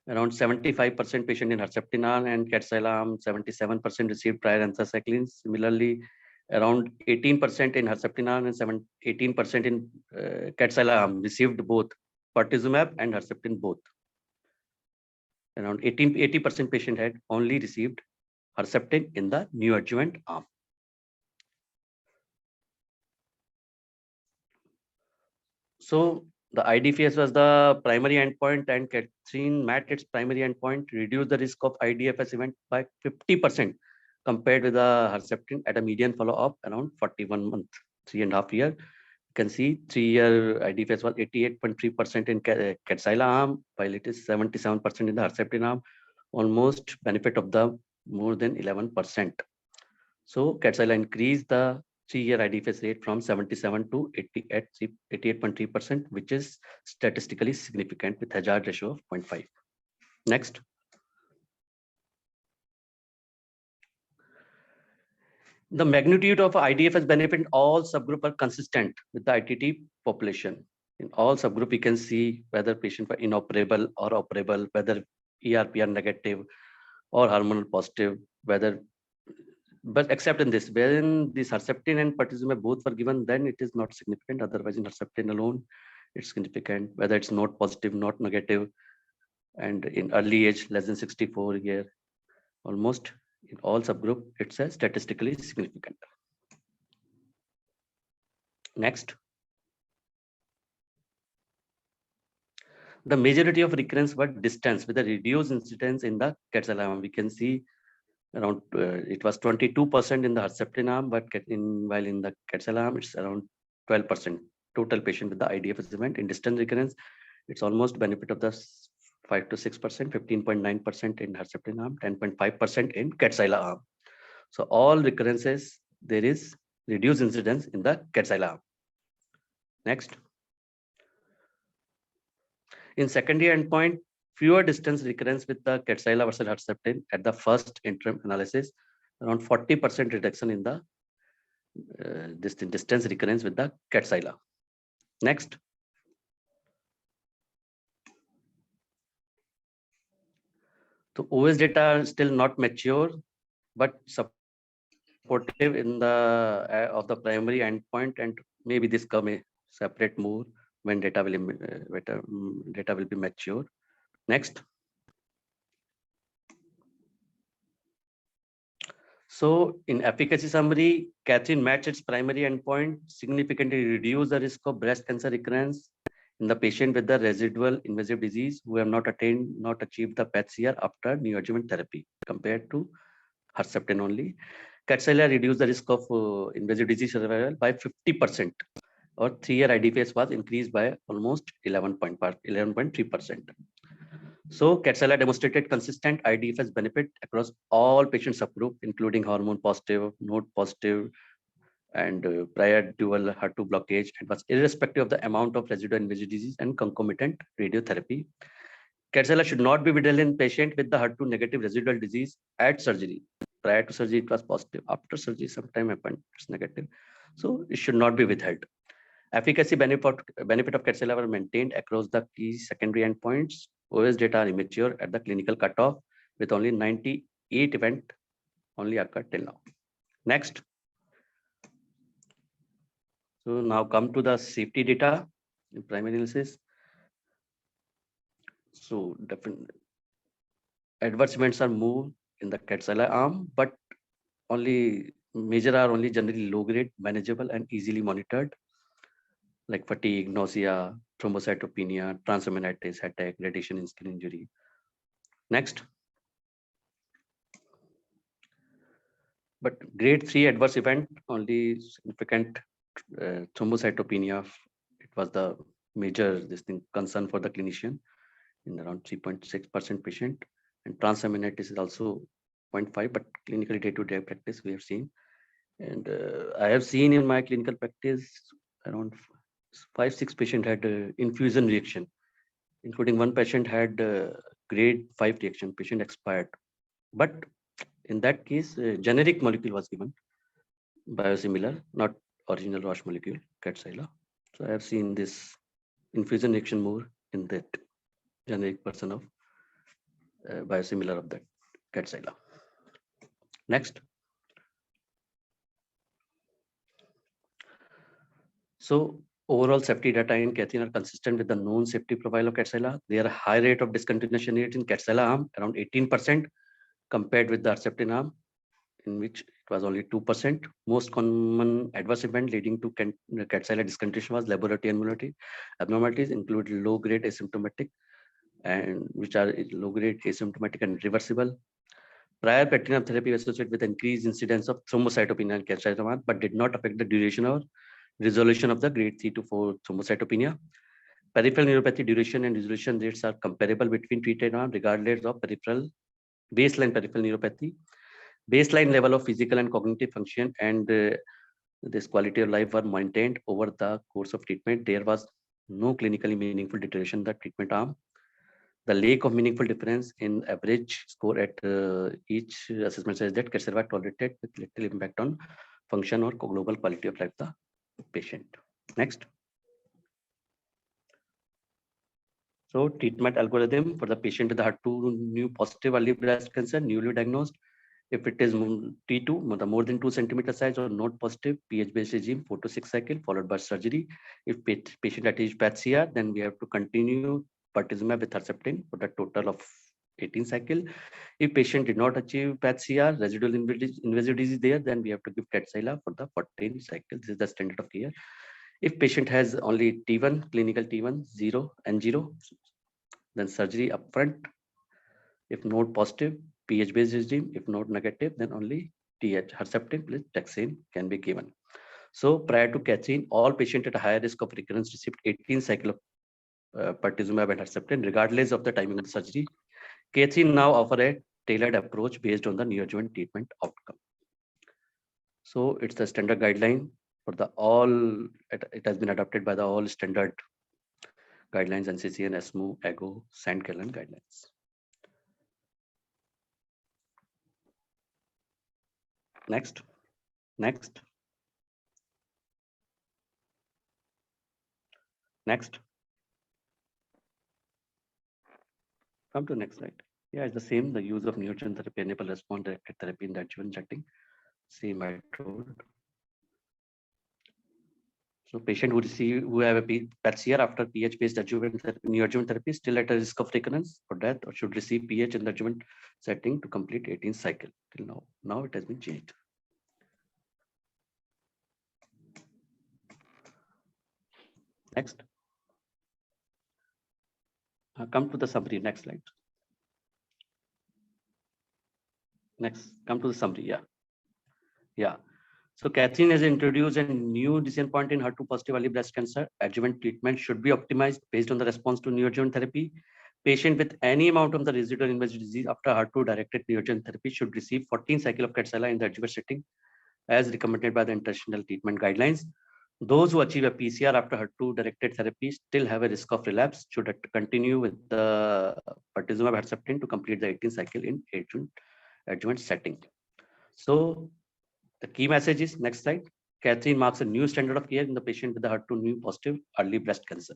Around 75% patient in Herceptin arm and Kadcyla arm, 77% received prior anthracycline. Similarly, around 18% in Herceptin arm and 18% in Kadcyla arm received both pertuzumab and Herceptin both. Around 80% patient had only received Herceptin in the neoadjuvant arm. So the IDFS was the primary endpoint, and Catherine met its primary endpoint, reduced the risk of IDFS event by 50% compared with the Herceptin at a median follow-up around 41 months, 3.5 years. You can see 3-year IDFS was 88.3% in Kadcyla arm, while it is 77% in the Herceptin arm, almost benefit of the more than 11%. So Kadcyla increased the 3-year IDFS rate from 77 to 88.3%, which is statistically significant with hazard ratio of 0.5. Next. The magnitude of IDFS benefit in all subgroup are consistent with the ITT population. In all subgroup, you can see whether patient were inoperable or operable, whether ERPR negative or hormonal positive, whether, but except in this, when this Herceptin and pertuzumab both were given, then it is not significant. Otherwise, in Herceptin alone, it's significant, whether it's not positive, not negative, and in early age, less than 64 year, almost in all subgroup, it's a statistically significant. Next. The majority of recurrence were distance with a reduced incidence in the Kadcyla arm. We can see around it was 22% in the Herceptin arm, but while in the Kadcyla arm, it's around 12% total patient with the IDFS event. In distant recurrence, it's almost benefit of the 5 to 6%, 15.9% in Herceptin arm, 10.5% in Kadcyla arm. So all recurrences, there is reduced incidence in the Kadcyla arm. Next. In secondary endpoint, fewer distance recurrence with the Kadcyla versus Herceptin at the first interim analysis, around 40% reduction in the distance recurrence with the Kadcyla. Next. So OS data are still not mature, but supportive in the of the primary endpoint, and maybe this curve may separate more when data will be mature. Next. So in efficacy summary, Catherine met its primary endpoint, significantly reduced the risk of breast cancer recurrence in the patient with the residual invasive disease who have not achieved the PATH-CR after neoadjuvant therapy compared to Herceptin only. Kadcyla reduced the risk of invasive disease survival by 50%, or 3-year IDFS was increased by almost 11.3%. So Kadcyla demonstrated consistent IDFS benefit across all patient subgroup, including hormone positive, node positive, and prior dual HER2 blockage, and was irrespective of the amount of residual invasive disease and concomitant radiotherapy. Kadcyla should not be withheld in patient with the HER2 negative residual disease at surgery. Prior to surgery, it was positive. After surgery, sometime happened, it's negative. So it should not be withheld. Efficacy benefit of Kadcyla were maintained across the key secondary endpoints. OS data are immature at the clinical cutoff, with only 98 events only occurred till now. Next. So now come to the safety data in primary analysis. So different adverse events are more in the Kadcyla arm, but only major are only generally low grade, manageable, and easily monitored, like fatigue, nausea, thrombocytopenia, transaminitis, headache, radiation and skin injury. Next. But grade 3 adverse event, only significant thrombocytopenia. It was the major concern for the clinician in around 3.6% patient, and transaminitis is also 0.5, but clinically day-to-day practice we have seen. And I have seen in my clinical practice around 5-6 patients had infusion reaction, including one patient had grade 5 reaction, patient expired. But in that case, generic molecule was given, biosimilar, not original Roche molecule, Kadcyla. So I have seen this infusion reaction more in that generic person of biosimilar of that Kadcyla. Next. So overall safety data in Kadcyla are consistent with the known safety profile of Kadcyla. There are high rate of discontinuation rate in Kadcyla arm, around 18%, compared with the Herceptin arm, in which it was only 2%. Most common adverse event leading to Kadcyla discontinuation was laboratory abnormalities, include low-grade asymptomatic, and which are low-grade asymptomatic and reversible. Prior platinum therapy was associated with increased incidence of thrombocytopenia and Kadcyla, but did not affect the duration or resolution of the grade 3 to 4 thrombocytopenia. Peripheral neuropathy duration and resolution rates are comparable between treated arms, regardless of baseline peripheral neuropathy. Baseline level of physical and cognitive function and this quality of life were maintained over the course of treatment. There was no clinically meaningful deterioration in the treatment arm. The lack of meaningful difference in average score at each assessment says that Kadcyla tolerated with little impact on function or global quality of life of the patient. Next. So treatment algorithm for the patient with the HER2 new positive early breast cancer, newly diagnosed. If it is T2, the more than 2 centimeter size or node positive, pH-based regime, 4 to 6 cycle, followed by surgery. If patient achieved PAT-CR, then we have to continue pertuzumab with Herceptin for the total of 18 cycle. If patient did not achieve PAT-CR, residual invasive disease there, then we have to give Kadcyla for the 14 cycle. This is the standard of care. If patient has only T1, clinical T1, 0 and 0, then surgery upfront. If node positive, pH-based regime. If node negative, then only TH, Herceptin plus taxane can be given. So prior to Kadcyla, all patients at a higher risk of recurrence received 18 cycle of pertuzumab and Herceptin, regardless of the timing of the surgery. Kadcyla now offer a tailored approach based on the neoadjuvant treatment outcome. So it's the standard guideline for the all. It has been adopted by the all standard guidelines, NCCN, ESMO, AGO, St. Gallen guidelines. Next. Next. Next. Come to next slide. Yeah, it's the same. The use of neoadjuvant therapy enable response directed therapy in the adjuvant setting. Same I told. So patient who have a PAT-CR after pH-based neoadjuvant therapy still at a risk of recurrence for death or should receive pH in the adjuvant setting to complete 18 cycle till now. Now it has been changed. Next. Come to the summary. Next slide. Next, come to the summary. Yeah. So Kadcyla has introduced a new decision point in HER2 positive early breast cancer. Adjuvant treatment should be optimized based on the response to neoadjuvant therapy. Patient with any amount of the residual invasive disease after HER2 directed neoadjuvant therapy should receive 14 cycle of Kadcyla in the adjuvant setting as recommended by the international treatment guidelines. Those who achieve a PCR after HER2 directed therapy still have a risk of relapse, should continue with the pertuzumab Herceptin to complete the 18th cycle in adjuvant setting. So the key message is, next slide, Catherine marks a new standard of care in the patient with the HER2 positive early breast cancer.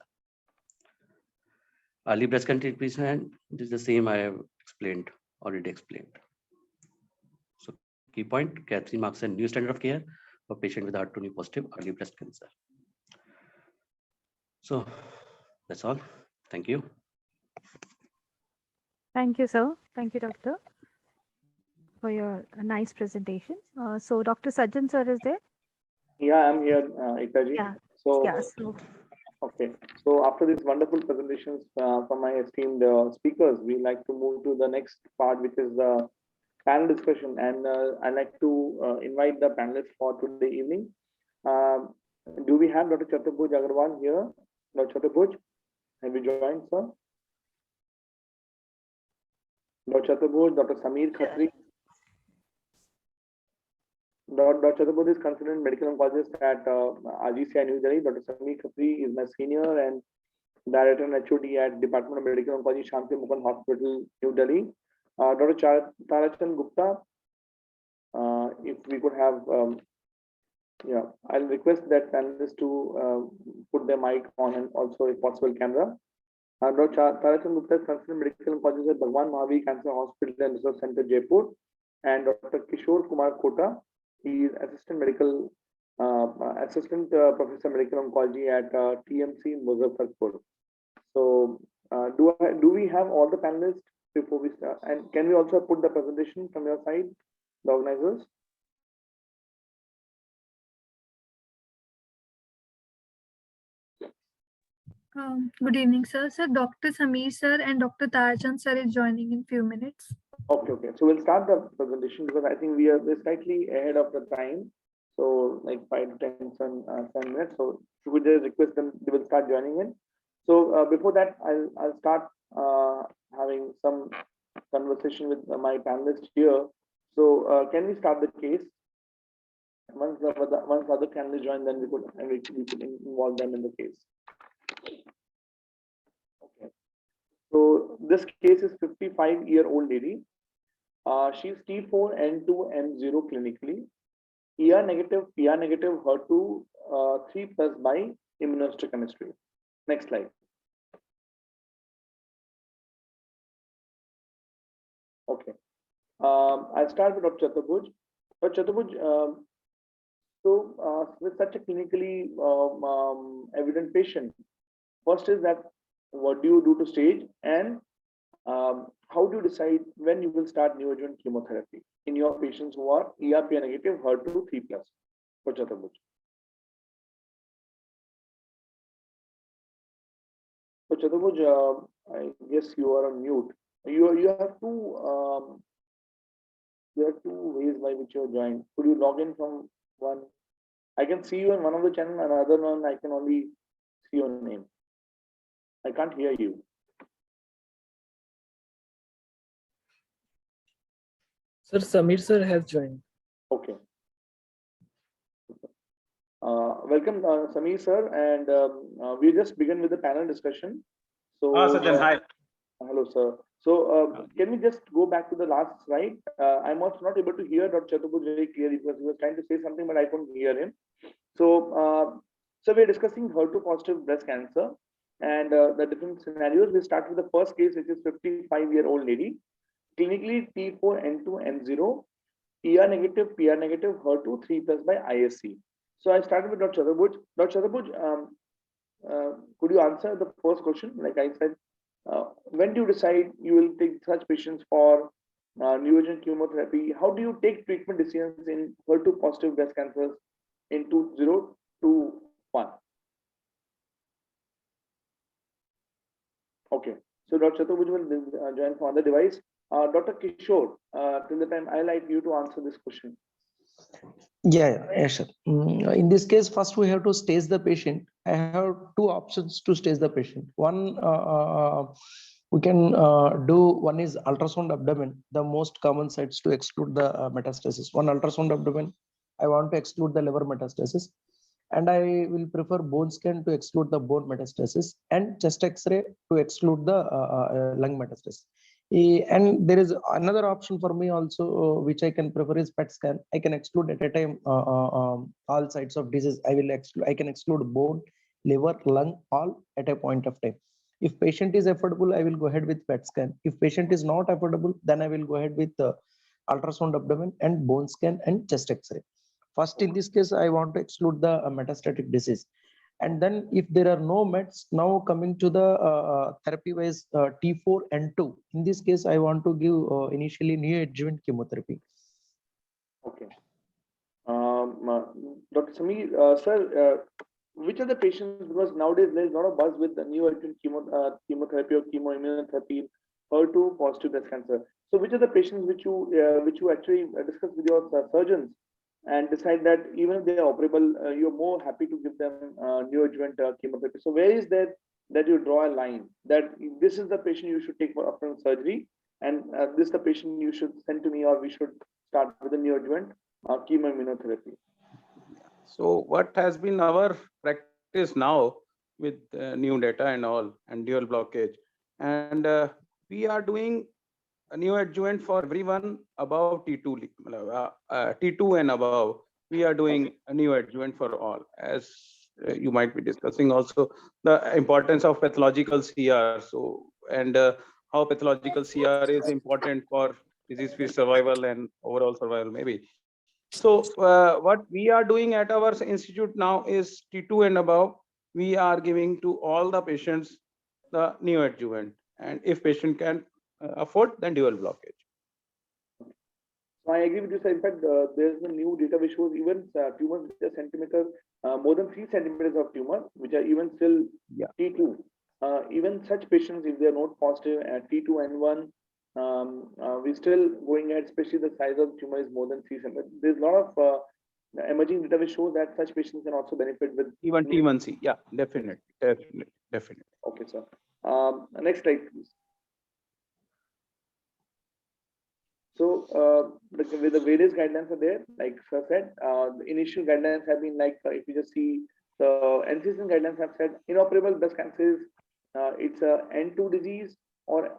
Early breast cancer treatment is the same I have already explained. So key point, Catherine marks a new standard of care for patient with HER2 positive early breast cancer. So that's all. Thank you. Thank you, sir. Thank you, doctor, for your nice presentation. So Dr. Sajjan sir is there? Yeah, I'm here, Ikaji. Yeah. So, Yeah. So okay. So after these wonderful presentations from my esteemed speakers, we like to move to the next part, which is the panel discussion. And I'd like to invite the panelists for today evening. Do we have Dr. Chaturbuj Agarwal here? Dr. Chaturbuj, have you joined, sir? Dr. Chaturbuj, Dr. Sameer Khatri. Dr. Chaturbuj is considered medical oncologist at RGCI New Delhi. Dr. Sameer Khatri is my senior and director and HOD at Department of Medical Oncology, Shanti Mukund Hospital, New Delhi. Dr. Tarachand Gupta, if we could have, yeah, I'll request that panelists to put their mic on and also, if possible, camera. Dr. Tarachand Gupta is considered medical oncologist at Bhagwan Mahavir Cancer Hospital and Research Center, Jaipur. And Dr. Kishore Kumar Kota, he is assistant professor medical oncology at TMC Muzaffarpur. So, do we have all the panelists before we start? And can we also put the presentation from your side, the organizers? Good evening, sir. Sir, Dr. Sameer sir and Dr. Tarachand sir is joining in few minutes. Okay. So we'll start the presentation because I think we're slightly ahead of the time. So like 5 to 10 minutes. So should we just request them, they will start joining in. So before that, I'll start having some conversation with my panelists here. So can we start the case? Once other panelists join, then we could involve them in the case. Okay. So this case is 55-year-old lady. She's T4N2M0 clinically. ER negative, PR negative, HER2 3+ by immunohistochemistry. Next slide. Okay. I'll start with Dr. Chaturbuj. Dr. Chaturbuj, with such a clinically evident patient, first is that what do you do to stage, and how do you decide when you will start neoadjuvant chemotherapy in your patients who are ER negative, HER2 3+? Dr. Chaturbuj. Dr. Chaturbuj, I guess you are on mute. You have two ways by which you are joined. Could you log in from one? I can see you in one of the channel, and another one I can only see your name. I can't hear you. Sir, Sameer sir has joined. Okay. Welcome, Sameer sir, and we just begin with the panel discussion. So, Sajjan, hi. Hello, sir. So, can we just go back to the last slide? I'm also not able to hear Dr. Chaturbuj very clearly because he was trying to say something, but I couldn't hear him. So, we're discussing HER2 positive breast cancer and the different scenarios. We start with the first case, which is 55-year-old lady, clinically T4N2M0, ER negative, PR negative, HER2 3+ by ISC. So I started with Dr. Chaturbuj. Dr. Chaturbuj, could you answer the first question? Like I said, when do you decide you will take such patients for neoadjuvant chemotherapy? How do you take treatment decisions in HER2 positive breast cancers in 2021? Okay, so Dr. Chaturbuj will join from other device. Dr. Kishore, till the time I like you to answer this question. Yeah, sure. In this case, first we have to stage the patient. I have two options to stage the patient. One, we can do, one is ultrasound abdomen, the most common sites to exclude the metastasis. One ultrasound abdomen, I want to exclude the liver metastasis. And I will prefer bone scan to exclude the bone metastasis and chest X-ray to exclude the lung metastasis. And there is another option for me also, which I can prefer is PET scan. I can exclude at a time all sites of disease. I can exclude bone, liver, lung, all at a point of time. If patient is affordable, I will go ahead with PET scan. If patient is not affordable, then I will go ahead with ultrasound abdomen and bone scan and chest X-ray. First, in this case, I want to exclude the metastatic disease. And then if there are no mets, now coming to the therapy wise T4 and 2. In this case, I want to give initially neoadjuvant chemotherapy. Okay. Dr. Sameer, sir, which are the patients, because nowadays there's a lot of buzz with the neoadjuvant chemotherapy or chemoimmunotherapy, HER2 positive breast cancer. So which are the patients which you actually discuss with your surgeons and decide that even if they are operable, you're more happy to give them neoadjuvant chemotherapy? So where is that you draw a line that this is the patient you should take for upfront surgery, and this is the patient you should send to me, or we should start with the neoadjuvant chemoimmunotherapy? So what has been our practice now with new data and all and dual blockage, and we are doing a neoadjuvant for everyone above T2, T2 and above. We are doing a neoadjuvant for all, as you might be discussing also the importance of pathological CR. So, and how pathological CR is important for disease-free survival and overall survival maybe. So what we are doing at our institute now is T2 and above. We are giving to all the patients the neoadjuvant, and if patient can afford, then dual blockage. So I agree with you, sir. In fact, there's a new data which shows even tumors which are centimeter, more than 3 centimeters of tumor, which are even still T2. Even such patients, if they are not positive at T2 and 1, we're still going at, especially the size of the tumor is more than 3 centimeters. There's a lot of emerging data which shows that such patients can also benefit with even T1C. Yeah, definitely. Okay, sir. Next slide, please. So with the various guidelines are there, like sir said, the initial guidelines have been like, if you just see the NCCN guidelines have said inoperable breast cancer is it's a N2 disease or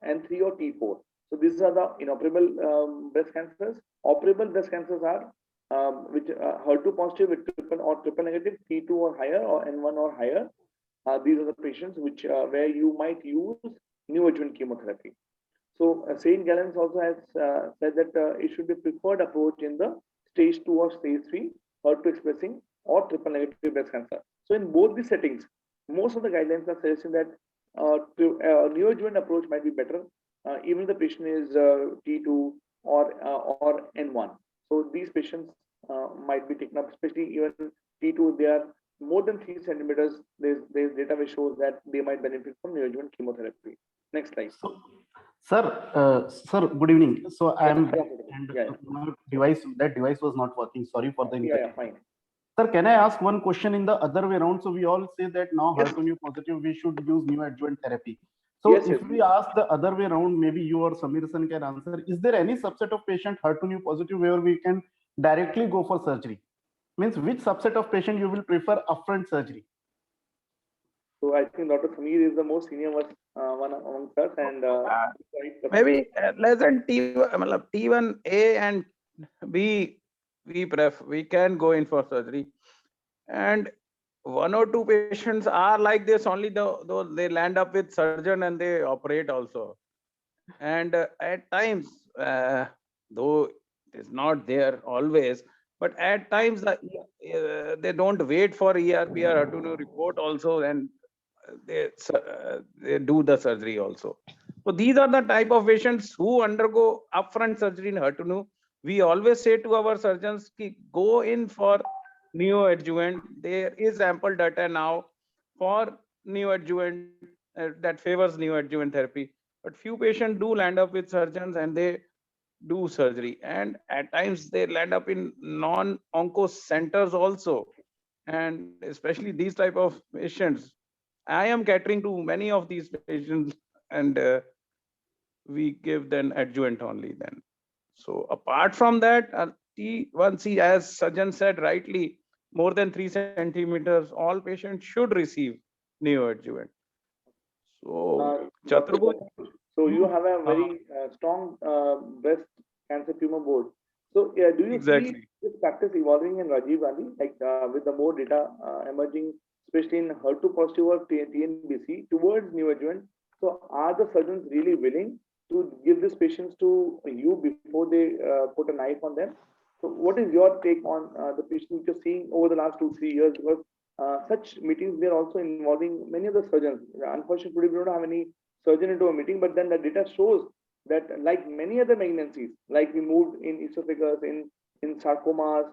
N3 or T4. So these are the inoperable breast cancers. Operable breast cancers are which HER2 positive with triple negative, T2 or higher, or N1 or higher. These are the patients which where you might use neoadjuvant chemotherapy. So St. Gallen's also has said that it should be preferred approach in the stage 2 or stage 3 HER2 expressing or triple negative breast cancer. So in both these settings, most of the guidelines are suggesting that neoadjuvant approach might be better, even if the patient is T2 or N1. So these patients might be taken up, especially even T2, they are more than 3 centimeters. There's data which shows that they might benefit from neoadjuvant chemotherapy. Next slide. Sir, good evening. So I am back and that device was not working. Sorry for the inconvenience. Fine. Sir, can I ask one question in the other way around? So we all say that now HER2 positive, we should use neoadjuvant therapy. So if we ask the other way around, maybe you or Sameer San can answer. Is there any subset of patient HER2 positive where we can directly go for surgery? Means which subset of patient you will prefer upfront surgery? So I think Dr. Sameer is the most senior one among us, and maybe less than T1A and B, we can go in for surgery. And 1 or 2 patients are like this only, though they land up with surgeon and they operate also. And at times, though it is not there always, but at times they don't wait for ERP or HER2 report also, and they do the surgery also. So these are the type of patients who undergo upfront surgery in HER2. We always say to our surgeons, go in for neoadjuvant. There is ample data now for neoadjuvant that favors neoadjuvant therapy. But few patients do land up with surgeons and they do surgery. And at times they land up in non-onco centers also. And especially these type of patients, I am catering to many of these patients, and we give them adjuvant only then. So apart from that, T1C, as Sajjan said rightly, more than 3 centimeters, all patients should receive neoadjuvant. So, Dr. Chaturbhuj, So you have a very strong breast cancer tumor board. So do you exactly. see this practice evolving in Rajiv Gandhi, like with the more data emerging, especially in HER2 positive or TNBC towards neoadjuvant? So are the surgeons really willing to give these patients to you before they put a knife on them? So what is your take on the patients you're seeing over the last 2-3 years? Because such meetings, they're also involving many of the surgeons. Unfortunately, we don't have any surgeon into a meeting, but then the data shows that like many other malignancies, like we moved in esophagus, in sarcomas,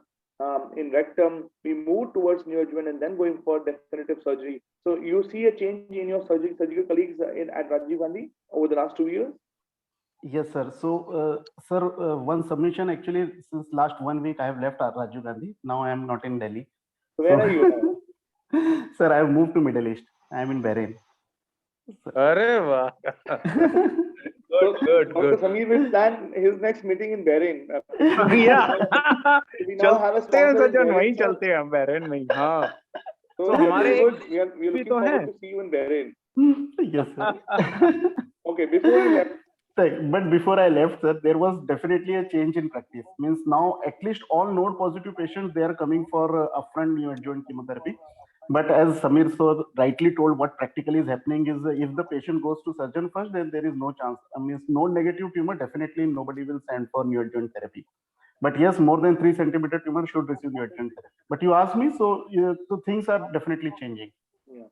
in rectum, we moved towards neoadjuvant and then going for definitive surgery. So you see a change in your surgical colleagues at Rajiv Gandhi over the last 2 years? Yes, sir. So, sir, one submission actually since last 1 week I have left Rajiv Gandhi. Now I am not in Delhi. So where are you now? Sir, I have moved to Middle East. I am in Bahrain. Arre wah. Good. Dr. Sameer will plan his next meeting in Bahrain. Yeah. We now have a चलते हैं sponsor in Sajjan, Bahrain, वहीं sir. चलते हैं हम Bahrain में ही. हाँ. So तो हमारे good. We are looking तो forward हैं. to see you in Bahrain. Yes, sir. Okay, before you left, But before I left, sir, there was definitely a change in practice. Means now at least all node positive patients, they are coming for upfront neoadjuvant chemotherapy. But as Samir so rightly told, what practically is happening is if the patient goes to surgeon first, then there is no chance. I mean, node negative tumor, definitely nobody will send for neoadjuvant therapy. But yes, more than 3 centimeter tumor should receive neoadjuvant therapy. But you asked me, so things are definitely changing. yeah.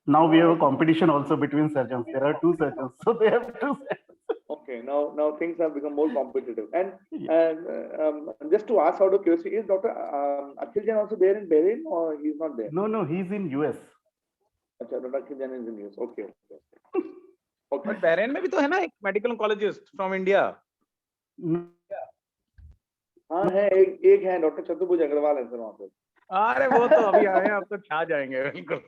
Now we have a competition also between surgeons. There are 2 surgeons, so they have 2 surgeons. Okay, now things have become more competitive. And just to ask out of curiosity, is Dr. Akhil Jain also there in Bahrain or he's not there? No, he's in US. अच्छा, Dr. Akhil Jain is in US. Okay. Okay. But Bahrain में भी तो है ना एक medical oncologist from India. हाँ है, एक है डॉक्टर चतुर्भुज अग्रवाल है सर वहाँ पे. अरे वो तो अभी आए हैं, अब तो छा जाएंगे बिल्कुल.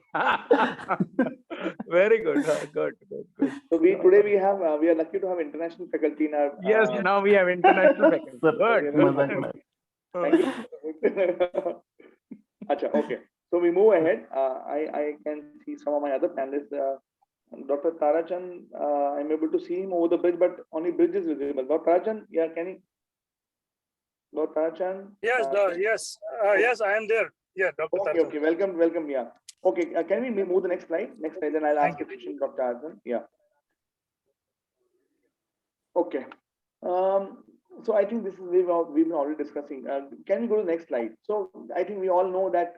Very good. Good. So today we are lucky to have international faculty in our. Yes, now we have international faculty. Good. Thank you. Acha, okay. So we move ahead. I can see some of my other panelists. Dr. Tarachan, I'm able to see him over the bridge, but only bridge is visible. Dr. Tarachan, yeah, can you? Dr. Tarachan? Yes, yes, I am there. Yeah, Dr. Tarachan. Okay, welcome, yeah. Okay, can we move the next slide? Then I'll ask a question, Dr. Tarachan. Yeah. Okay. So I think this is we've been already discussing. Can we go to the next slide? So I think we all know that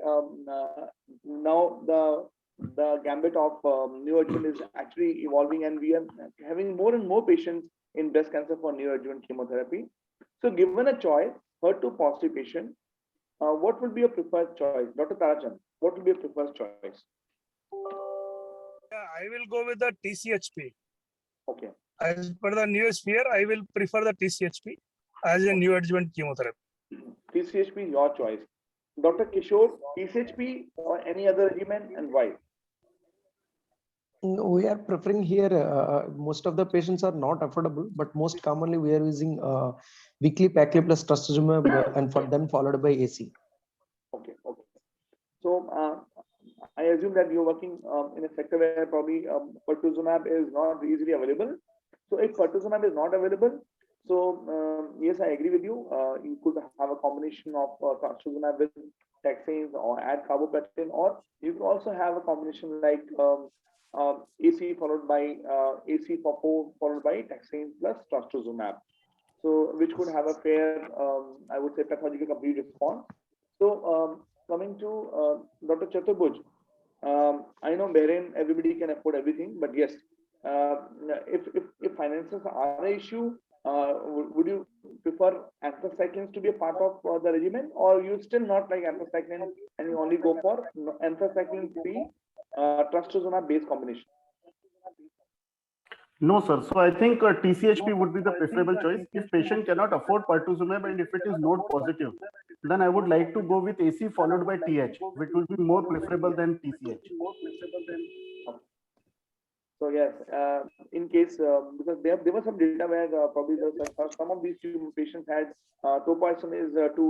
now the gambit of neoadjuvant is actually evolving, and we are having more and more patients in breast cancer for neoadjuvant chemotherapy. So given a choice, HER2 positive patient, what would be your preferred choice? Dr. Tarachan, what would be your preferred choice? Yeah, I will go with the TCHP. Okay. As per the Neosphere, I will prefer the TCHP as a neoadjuvant chemotherapy. TCHP is your choice. Dr. Kishore, TCHP or any other regimen, and why? We are preferring here, most of the patients are not affordable, but most commonly we are using weekly Paclitaxel plus trastuzumab and for them followed by AC. Okay. So I assume that you're working in a sector where probably pertuzumab is not easily available. So if pertuzumab is not available, so yes, I agree with you. You could have a combination of trastuzumab with taxanes or add carboplatin, or you could also have a combination like AC followed by AC for 4 followed by taxane plus trastuzumab. So which could have a fair, I would say, pathological complete response. So coming to Dr. Chaturbhuj, I know Bahrain, everybody can afford everything, but yes, if finances are an issue, would you prefer anthracyclines to be a part of the regimen, or you still not like anthracycline and you only go for anthracycline-free trastuzumab based combination? No, sir. So I think TCHP would be the preferable choice. If patient cannot afford pertuzumab and if it is node positive, then I would like to go with AC followed by TH, which will be more preferable than TCH. So yes, in case because there was some data where probably some of these patients had topoisomerase 2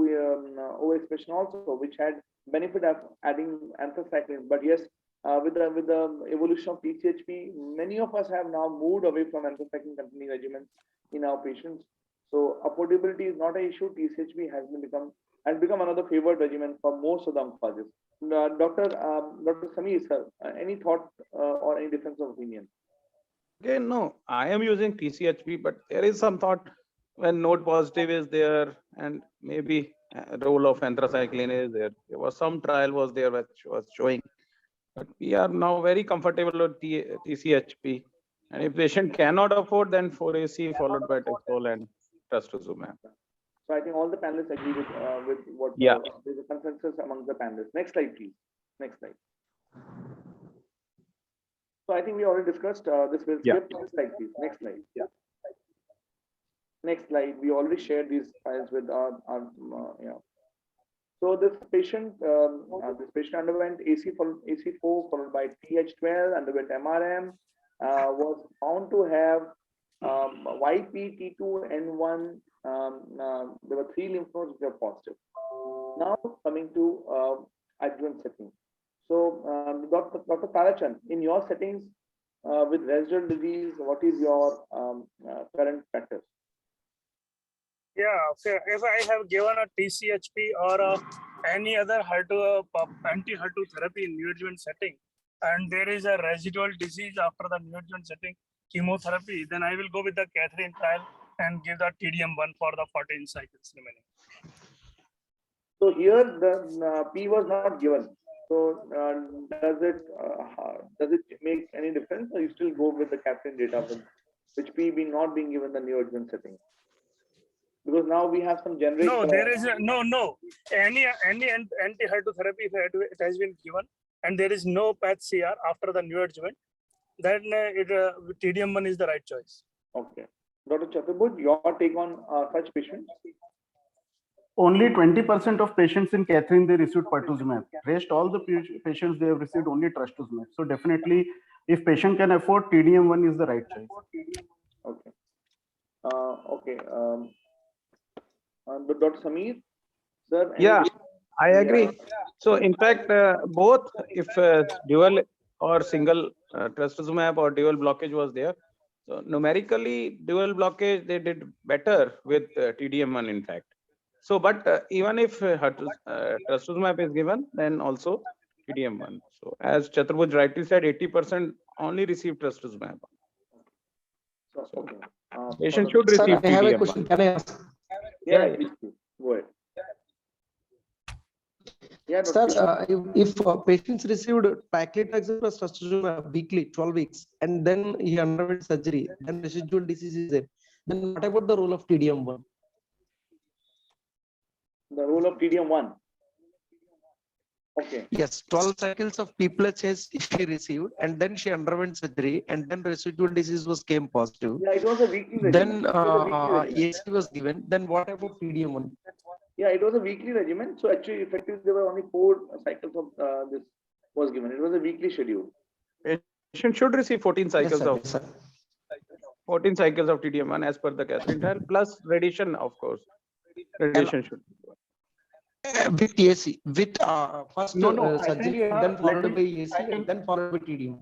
overexpression also, which had benefit of adding anthracycline. But yes, with the evolution of TCHP, many of us have now moved away from anthracycline containing regimens in our patients. So affordability is not an issue. TCHP has become another favored regimen for most of the oncologists. Dr. Sameer, sir, any thought or any difference of opinion? Again, no, I am using TCHP, but there is some thought when node positive is there and maybe role of anthracycline is there. There was some trial was there which was showing, but we are now very comfortable with TCHP. And if patient cannot afford, then 4AC followed by Taxol and trastuzumab. So I think all the panelists agree with what there's a consensus among the panelists. Next slide, please. Next slide. So I think we already discussed this. Will skip. Next slide, please. Next slide. Yeah. Next slide. We already shared these files with our So this patient underwent AC4 followed by TH12, underwent MRM, was found to have YP-T2N1. There were 3 lymph nodes which were positive. Now coming to adjuvant setting. So Dr. Tarachand, in your settings with residual disease, what is your current practice? Yeah, so if I have given a TCHP or any other anti-HER2 therapy in neoadjuvant setting, and there is a residual disease after the neoadjuvant setting chemotherapy, then I will go with the Catherine trial and give the TDM1 for the 14 cycles remaining. So here the P was not given. So does it make any difference, or you still go with the Catherine data, which P not being given the neoadjuvant setting? Because now we have some generic. No, there is no. Any anti-HER2 therapy, if it has been given, and there is no PATH CR after the neoadjuvant, then TDM1 is the right choice. Okay. Dr. Chaturvedi, your take on such patients? Only 20% of patients in Catherine, they received pertuzumab. Rest all the patients, they have received only trastuzumab. So definitely, if patient can afford, TDM1 is the right choice. Okay. Okay. Dr. Sameer, sir? Yeah, I agree. So in fact, both if dual or single trastuzumab or dual blockage was there, so numerically dual blockage, they did better with TDM1 in fact. So, but even if trastuzumab is given, then also TDM1. So as Chaturvedi rightly said, 80% only received trastuzumab. So, okay. Patient should receive TDM1. I have a question. Can I ask? Yeah. Go ahead. Yeah, sir, if patients received paclitaxel plus trastuzumab weekly, 12 weeks, and then he underwent surgery, then residual disease is there, then what about the role of TDM1? The role of TDM1? Okay. Yes, 12 cycles of PPLHS she received, and then she underwent surgery, and then residual disease came positive. Yeah, it was a weekly regimen. Then AC was given. Then what about TDM1? Yeah, it was a weekly regimen. So actually, effectively, there were only 4 cycles of this was given. It was a weekly schedule. Patient should receive 14 cycles Yes, sir. 14 cycles of TDM1 as per the Catherine trial, plus radiation, of course. Radiation should. With AC, with first surgery, and then followed by AC, and then followed by TDM.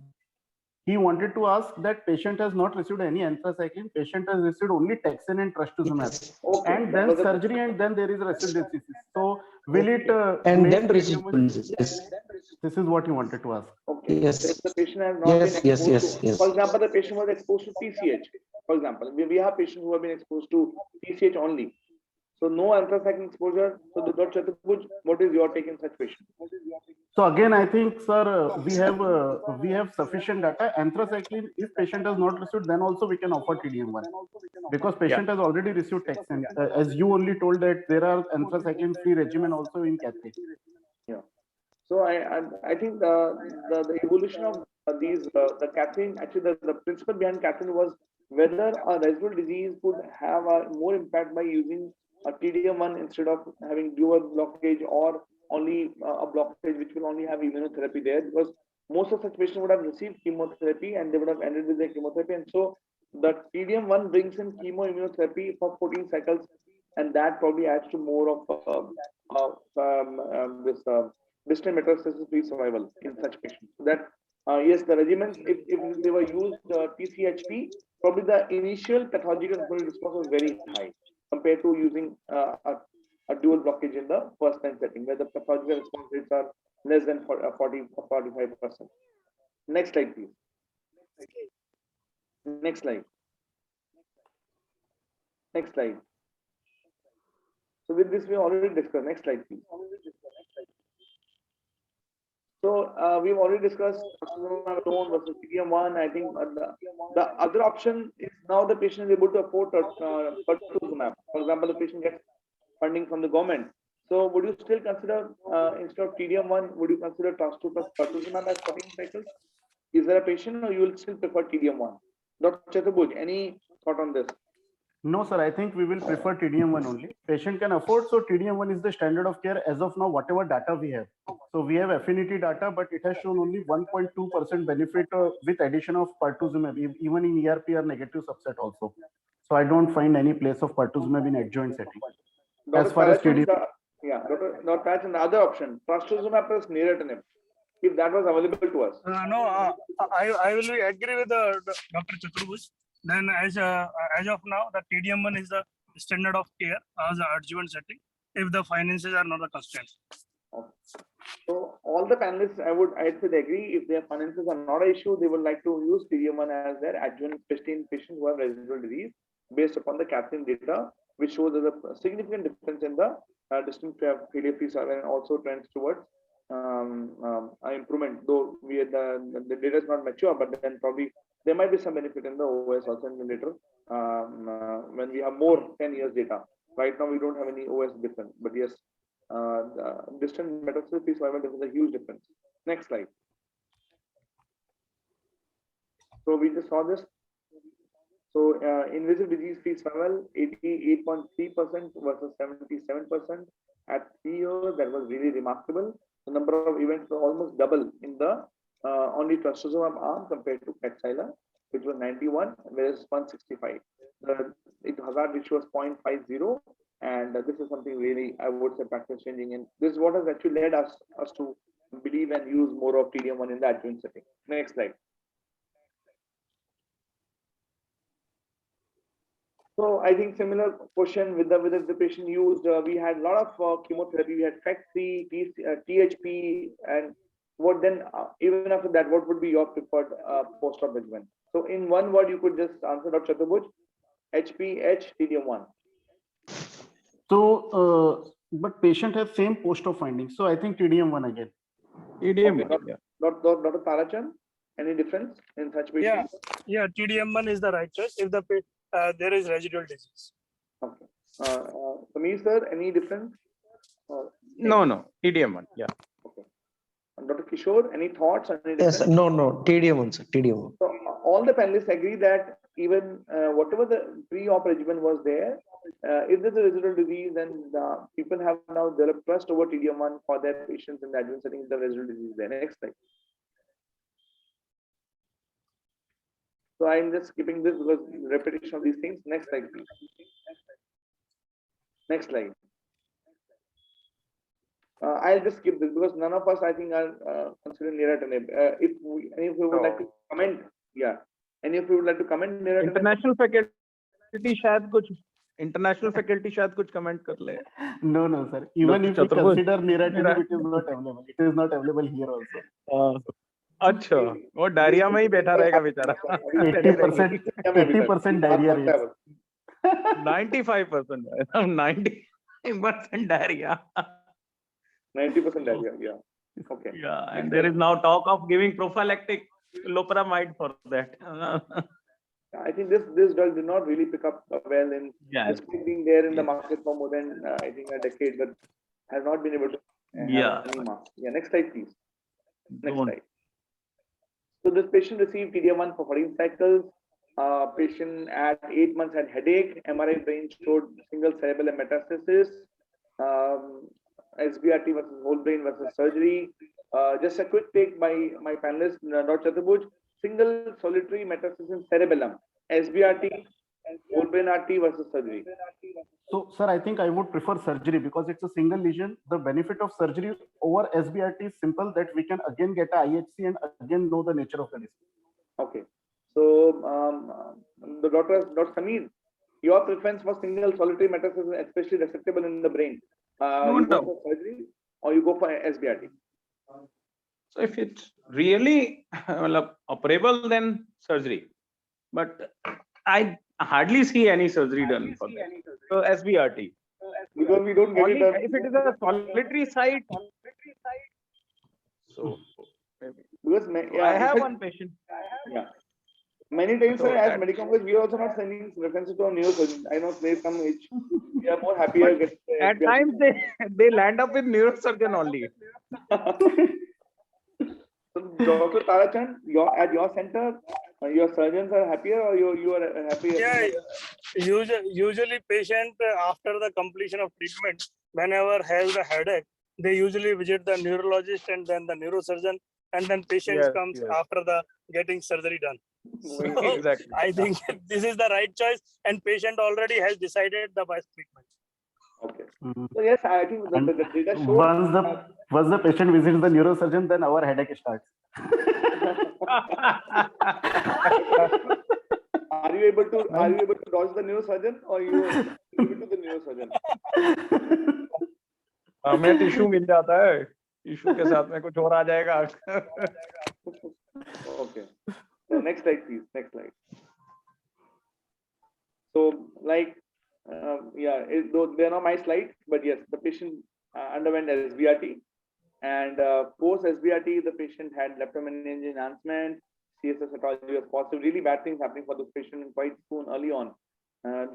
He wanted to ask that patient has not received any anthracycline, patient has received only Taxane and trastuzumab. Yes. Okay. And then surgery, and then there is residual disease. So will it and then residual disease? Yes. This is what he wanted to ask. Okay. Yes. If the patient has not been exposed yes. For example, the patient was exposed to TCH. For example, we have patients who have been exposed to TCH only. So no anthracycline exposure. So Dr. Chaturvedi, what is your take in such patients? So again, I think, sir, we have sufficient data. Anthracycline, if patient has not received, then also we can offer TDM1 because patient has already received Taxane. As you only told that there are anthracycline-free regimen also in Catherine. Yeah. So I think the evolution of these the Catherine, actually the principle behind Catherine was whether a residual disease could have a more impact by using a TDM1 instead of having dual blockage or only a blockage which will only have immunotherapy there, because most of such patients would have received chemotherapy and they would have ended with their chemotherapy. And so the TDM1 brings in chemoimmunotherapy for 14 cycles, and that probably adds to more of this distant metastasis-free survival in such patients. So that yes, the regimens, if they were used TCHP, probably the initial pathological response was very high compared to using a dual blockage in the first line setting, where the pathological response rates are less than 40 or 45%. Next slide, please. Next slide. Next slide. So with this, we already discussed. Next slide, please. So we've already discussed alone versus TDM1. I think the other option is now the patient is able to afford pertuzumab. For example, the patient gets funding from the government. So would you still consider, instead of TDM1, would you consider trastuzumab plus pertuzumab as 14 cycles? Is there a patient, or you will still prefer TDM1? Dr. Chaturvedi, any thought on this? No, sir, I think we will prefer TDM1 only. Patient can afford, so TDM1 is the standard of care as of now, whatever data we have. So we have affinity data, but it has shown only 1.2% benefit with addition of pertuzumab, even in ERPR negative subset also. So I don't find any place of pertuzumab in adjoint setting. As far as TDM1. Yeah, Dr. Tarachan, the other option, trastuzumab plus niraparib, if that was available to us. No, I will agree with Dr. Chaturvedi. Then as of now, the TDM1 is the standard of care as an adjuvant setting if the finances are not a constraint. So all the panelists, I'd say they agree. If their finances are not an issue, they would like to use TDM1 as their adjuvant, especially in patients who have residual disease, based upon the CAPTAIN data, which shows there's a significant difference in the distant failure-free survival and also trends towards improvement. Though the data is not mature, but then probably there might be some benefit in the OS also in the later when we have more 10 years data. Right now we don't have any OS difference, but yes, the distant metastasis-free survival is a huge difference. Next slide. So we just saw this. So invasive disease-free survival 88.3% versus 77% at 3 years. That was really remarkable. The number of events were almost double in the only trastuzumab arm compared to Kadcyla, which was 91, whereas 165. The hazard ratio was 0.50, and this is something really, I would say, practice changing. And this is what has actually led us to believe and use more of TDM1 in the adjuvant setting. Next slide. So I think similar question with the patient used, we had a lot of chemotherapy. We had FEC3, THP, and what then, even after that, what would be your preferred post-op regimen? So in one word, you could just answer, Dr. Chaturvedi, HPH, TDM1. So, but patient has same post-op findings. So I think TDM1 again. TDM1. Okay. Dr. Tarachan, any difference in such patients? Yeah, TDM1 is the right choice if the there is residual disease. Okay. Sameer sir, any difference? No, TDM1. Yeah. Okay. Dr. Kishore, any thoughts? Any Yes, no, TDM1, sir, TDM1. So all the panelists agree that even whatever the pre-op regimen was there, if there's a residual disease, then people have now developed trust over TDM1 for their patients in the adjuvant setting with the residual disease there. Next slide. So I'm just skipping this because repetition of these things. Next slide, please. Next slide. I'll just skip this because none of us, I think, are considering niraparib. If any of you would like to comment, yeah. Any of you would like to comment? International faculty शायद कुछ comment कर ले. No, sir. Even if we consider niraparib, it is not available. It is not available here also. अच्छा, वो diarrhoea में ही बैठा रहेगा बेचारा. 80% diarrhea rates. 95%, 90% diarrhea. 90% diarrhea, yeah. Okay. Yeah, and there is now talk of giving prophylactic loperamide for that. I think this drug did not really pick up well in being there in the market for more than I think a decade, but has not been able to have any mark. Yeah, next slide, please. Next slide. So this patient received TDM1 for 14 cycles. Patient at 8 months had headache. MRI brain showed single cerebellar metastasis. SBRT versus whole brain versus surgery. Just a quick take by my panelist, Dr. Chaturbuj. Single solitary metastasis in cerebellum, SBRT, whole brain RT versus surgery. So, sir, I think I would prefer surgery because it's a single lesion. The benefit of surgery over SBRT is simple, that we can again get a IHC and again know the nature of the disease. Okay. So, the Dr. Sameer, your preference for single solitary metastasis, especially resectable in the brain. You go for surgery or you go for SBRT? So if it's really operable, then surgery. But I hardly see any surgery done for that. So SBRT. Because we don't get Only it done. if it is a solitary site. So maybe. Because I have one patient. Yeah. Many times, So sir, as that- medical officers, we are also not sending references to a neurosurgeon. I know there's some which we are more happier. At times they land up with neurosurgeon only. So, Dr. Tarachan, at your center, your surgeons are happier or you are happier? Yeah, usually patient after the completion of treatment, whenever has a headache, they usually visit the neurologist and then the neurosurgeon, and then patient Yes, comes yes. after the getting surgery done. So Exactly. I think this is the right choice, and patient already has decided the best treatment. Okay. Mhm. So yes, I think the data shows. Once the patient visits the neurosurgeon, then our headache starts. Are you able to dodge the neurosurgeon or you give it to the neurosurgeon? हमें tissue मिल जाता है, tissue के साथ में कुछ और आ जाएगा. Okay. So next slide, please. Next slide. So, like, though they're not my slides, but yes, the patient underwent SBRT, and post SBRT, the patient had leptomeningeal enhancement, CSF cytology was positive. Really bad things happening for this patient quite soon, early on.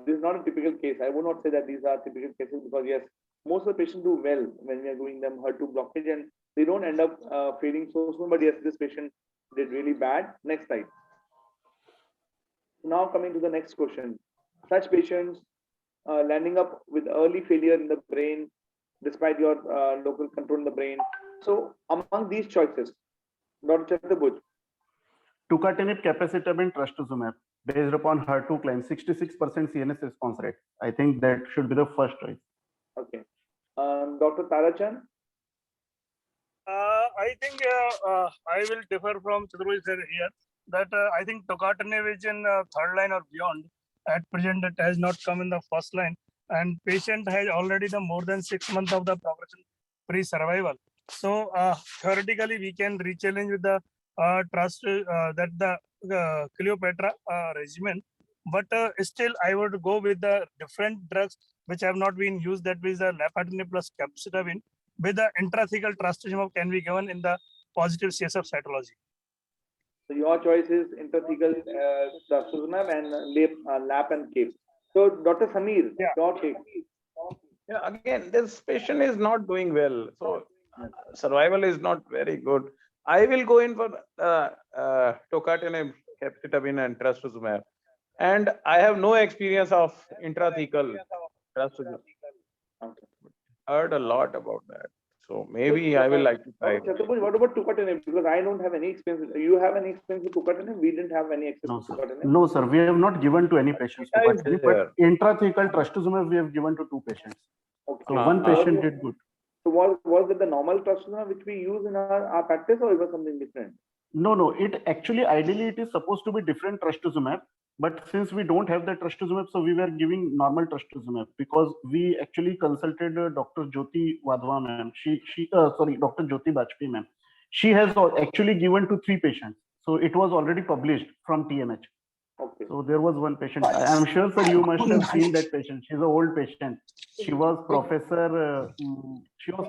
This is not a typical case. I would not say that these are typical cases because yes, most of the patients do well when we are doing them HER2 blockage, and they don't end up fading so soon. But yes, this patient did really bad. Next slide. Now coming to the next question. Such patients landing up with early failure in the brain, despite your local control in the brain. So among these choices, Dr. Chaturbuj. Tucatinib, capecitabine, trastuzumab, based upon HER2 claim, 66% CNS response rate. I think that should be the first choice. Okay. Dr. Tarachan. I think I will differ from Chaturvedi sir here that I think tocatinib is in third line or beyond. At present, it has not come in the first line, and patient has already the more than 6 months of the progression-free survival. So theoretically, we can re-challenge with the Cleopatra regimen, but still I would go with the different drugs which have not been used. That is the lapatinib plus capecitabine with the intrathecal trastuzumab can be given in the positive CSF cytology. So your choice is intrathecal trastuzumab and lap and cape. So Dr. Sameer, your take. Yeah, again, this patient is not doing well, so survival is not very good. I will go in for tocatinib, capecitabine, and trastuzumab, and I have no experience of intrathecal trastuzumab. Okay. Heard a lot about that, so maybe I will like to try. Chaturbuj, what about tucatinib? Because I don't have any experience. You have any experience with tucatinib? We didn't have any access No, to sir. tucatinib. No, sir. We have not given to any patients tucatinib, but intrathecal trastuzumab we have given to 2 patients. Okay. So one patient did good. So was it the normal trastuzumab which we use in our practice, or it was something different? No. It actually, ideally, it is supposed to be different trastuzumab. But since we don't have the trastuzumab, so we were giving normal trastuzumab because we actually consulted Dr. Jyoti Wadhwa ma'am. Dr. Jyoti Bajpayee ma'am. She has actually given to 3 patients. So it was already published from TMH. Okay. So there was one patient. I am sure, sir, you must have seen that patient. She's an old patient. She was professor. She was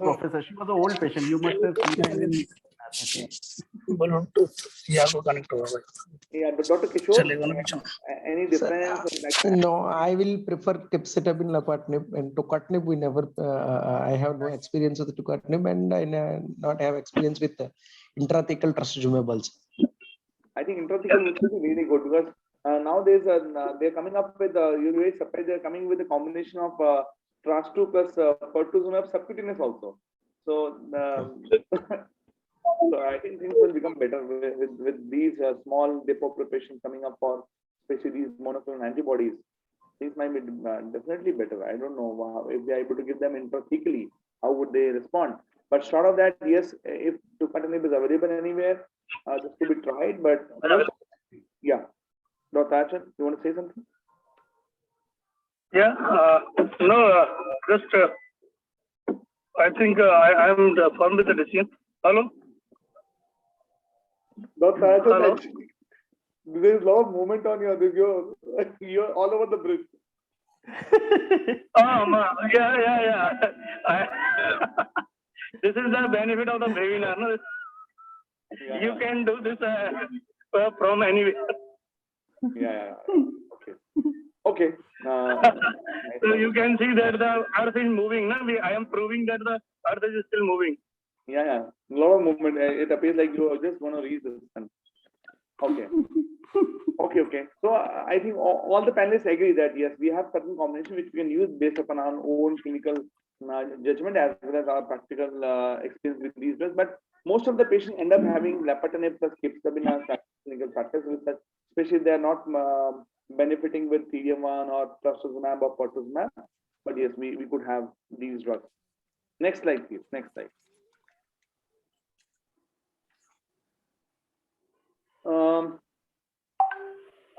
an old patient. You must have seen her in. Yeah, Dr. Kishore, any difference? No, I will prefer capecitabine, lapatinib, and tucatinib. We never. I have no experience with tucatinib, and I not have experience with intrathecal trastuzumab also. I think intrathecal will be really good because now they're coming up with you're very surprised they're coming with a combination of trastu plus pertuzumab subcutaneous also. So So I think things will become better with these small depot preparations coming up for especially these monoclonal antibodies. Things might be definitely better. I don't know if they are able to give them intrathecally, how would they respond? But short of that, yes, if tucatinib is available anywhere, this could be tried. But yeah, Dr. Achan, you want to say something? Yeah, no, just I think I am firm with the decision. Hello? Dr. Achan, Hello? there is a lot of movement on you're all over the bridge. Yeah. This is the benefit of the webinar. No? Yeah. You can do this from anywhere. Yeah. Okay. So you can see that the earth is moving. No? I am proving that the earth is still moving. Yeah. A lot of movement. It appears like you are just going to read this. Okay. Okay. So I think all the panelists agree that yes, we have certain combination which we can use based upon our own clinical judgment as well as our practical experience with these drugs. But most of the patients end up having lapatinib plus capecitabine as clinical practice, especially they are not benefiting with TDM1 or trastuzumab or pertuzumab. But yes, we could have these drugs. Next slide, please. Next slide.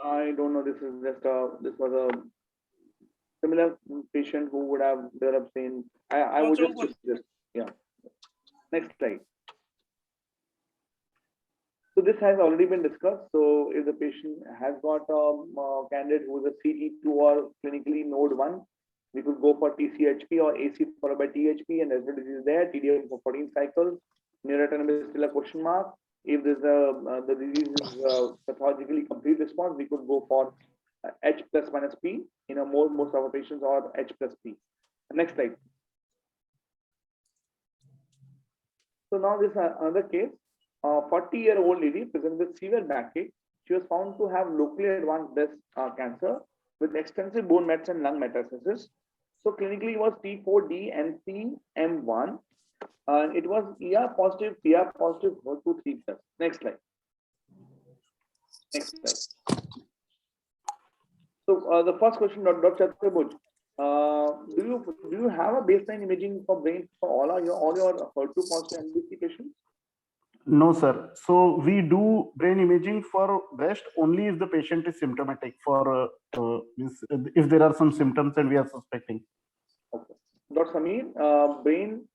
I don't know. This is just this was a similar patient who would have developed pain. I would just choose this. Yeah. Next slide. So this has already been discussed. So if the patient has got a candidate who is a CT2 or clinically node 1, we could go for TCHP or AC followed by THP, and residual disease there. TDM for 14 cycles. Neuratinib is still a question mark. If there's the disease is pathologically complete response, we could go for H plus minus P in most of our patients, or H plus P. Next slide. So now this is another case. 40-year-old lady presented with severe backache. She was found to have locally advanced breast cancer with extensive bone mets and lung metastasis. So clinically it was T4D and CM1. It was ER positive, PR positive, HER2 3+. Next slide. Next slide. So the first question, Dr. Chaturbuj, do you have a baseline imaging for brain for all your HER2 positive NBC patients? No, sir. So we do brain imaging for breast only if the patient is symptomatic, for if there are some symptoms and we are suspecting. Okay. Dr. Sameer, brain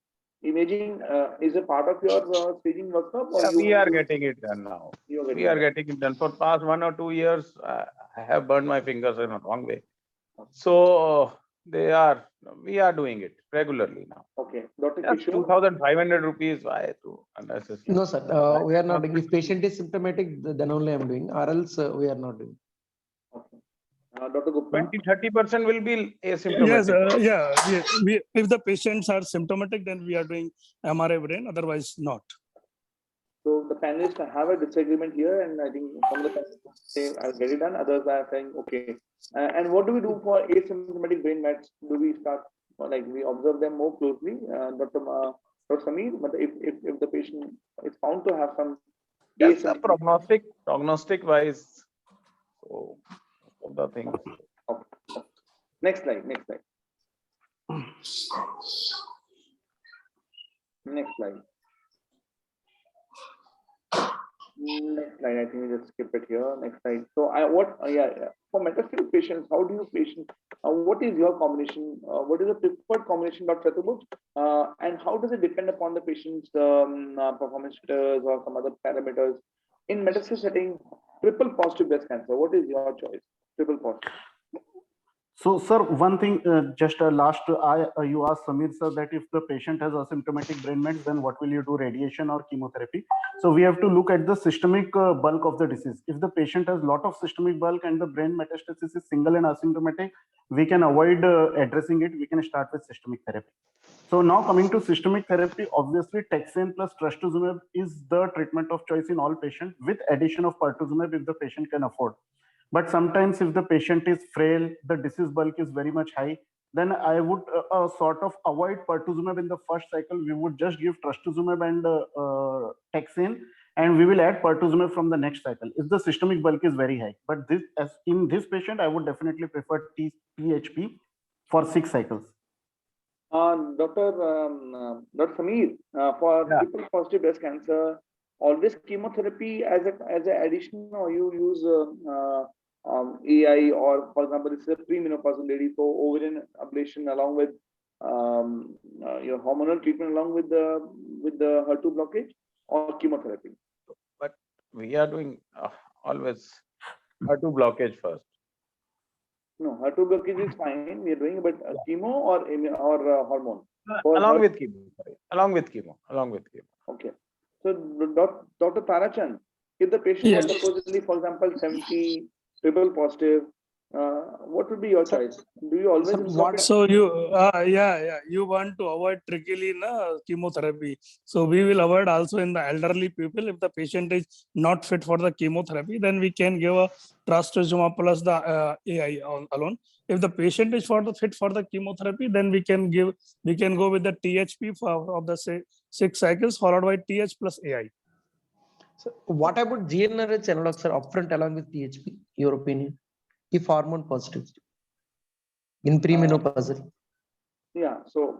imaging is a part of your staging workup? Yeah, we are getting it done now. We are getting it done. For past 1 or 2 years, I have burned my fingers in a wrong way. So we are doing it regularly now. Okay. Dr. Just 2,500 rupees. Why to unnecessary? No, sir. We are not doing. If patient is symptomatic, then only I'm doing. Or else we are not doing. Okay. Dr. Gupta? 20-30% will be asymptomatic. Yes, if the patients are symptomatic, then we are doing MRI brain, otherwise not. So the panelists have a disagreement here, and I think some of the panelists say I'll get it done, others are saying okay. And what do we do for asymptomatic brain mets? Do we start, like, we observe them more closely? Dr. Sameer, but if the patient is found to have some Yes, prognostic wise. So the thing. Okay. Next slide. Next slide. Next slide. Next slide. I think we just skip it here. Next slide. So for metastatic patients, how do you what is your combination? What is the preferred combination, Dr. Chaturbuj? And how does it depend upon the patient's performance status or some other parameters? In metastatic setting, triple positive breast cancer, what is your choice? Triple positive. So, sir, one thing, just last, you asked Sameer sir that if the patient has asymptomatic brain mets, then what will you do, radiation or chemotherapy? So we have to look at the systemic bulk of the disease. If the patient has a lot of systemic bulk and the brain metastasis is single and asymptomatic, we can avoid addressing it. We can start with systemic therapy. So now coming to systemic therapy, obviously taxane plus trastuzumab is the treatment of choice in all patients, with addition of pertuzumab if the patient can afford. But sometimes if the patient is frail, the disease bulk is very much high, then I would sort of avoid pertuzumab in the first cycle. We would just give trastuzumab and taxane, and we will add pertuzumab from the next cycle if the systemic bulk is very high. But this, as in this patient, I would definitely prefer THP for 6 cycles. Dr. Sameer, for triple positive breast cancer, always chemotherapy as a addition, or you use AI, or for example, this is a premenopausal lady, so ovarian ablation along with your hormonal treatment along with the HER2 blockage, or chemotherapy? But we are doing always HER2 blockage first. No, HER2 blockage is fine. We are doing, but chemo or hormone? Along with chemo. Sorry. Along with chemo. Okay. So, Dr. Tarachan, if the patient was supposedly, for example, 70, triple positive, what would be your choice? Do you always? So you want to avoid trickily chemotherapy. So we will avoid also in the elderly people. If the patient is not fit for the chemotherapy, then we can give a trastuzumab plus the AI alone. If the patient is fit for the chemotherapy, then we can go with the THP of the 6 cycles followed by TH plus AI. So what about GnRH analog, sir, upfront along with THP? Your opinion? If hormone positive in premenopausal. Yeah, so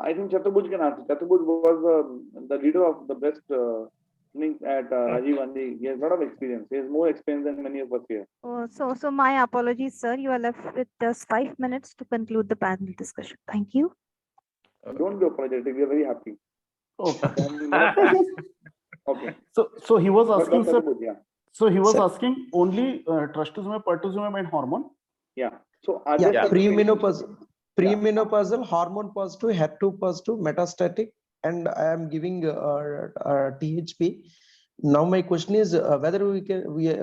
I think Chaturbuj can answer. Chaturbuj was the leader of the breast clinic at Rajiv Gandhi. He has a lot of experience. He has more experience than many of us here. So my apologies, sir. You are left with just 5 minutes to conclude the panel discussion. Thank you. Don't be apologetic. We are very happy. Okay. Okay. So he was asking, sir. Yeah. So he was asking only trastuzumab, pertuzumab, and hormone. Yeah. So premenopausal, hormone positive, HER2 positive, metastatic, and I am giving THP. Now my question is whether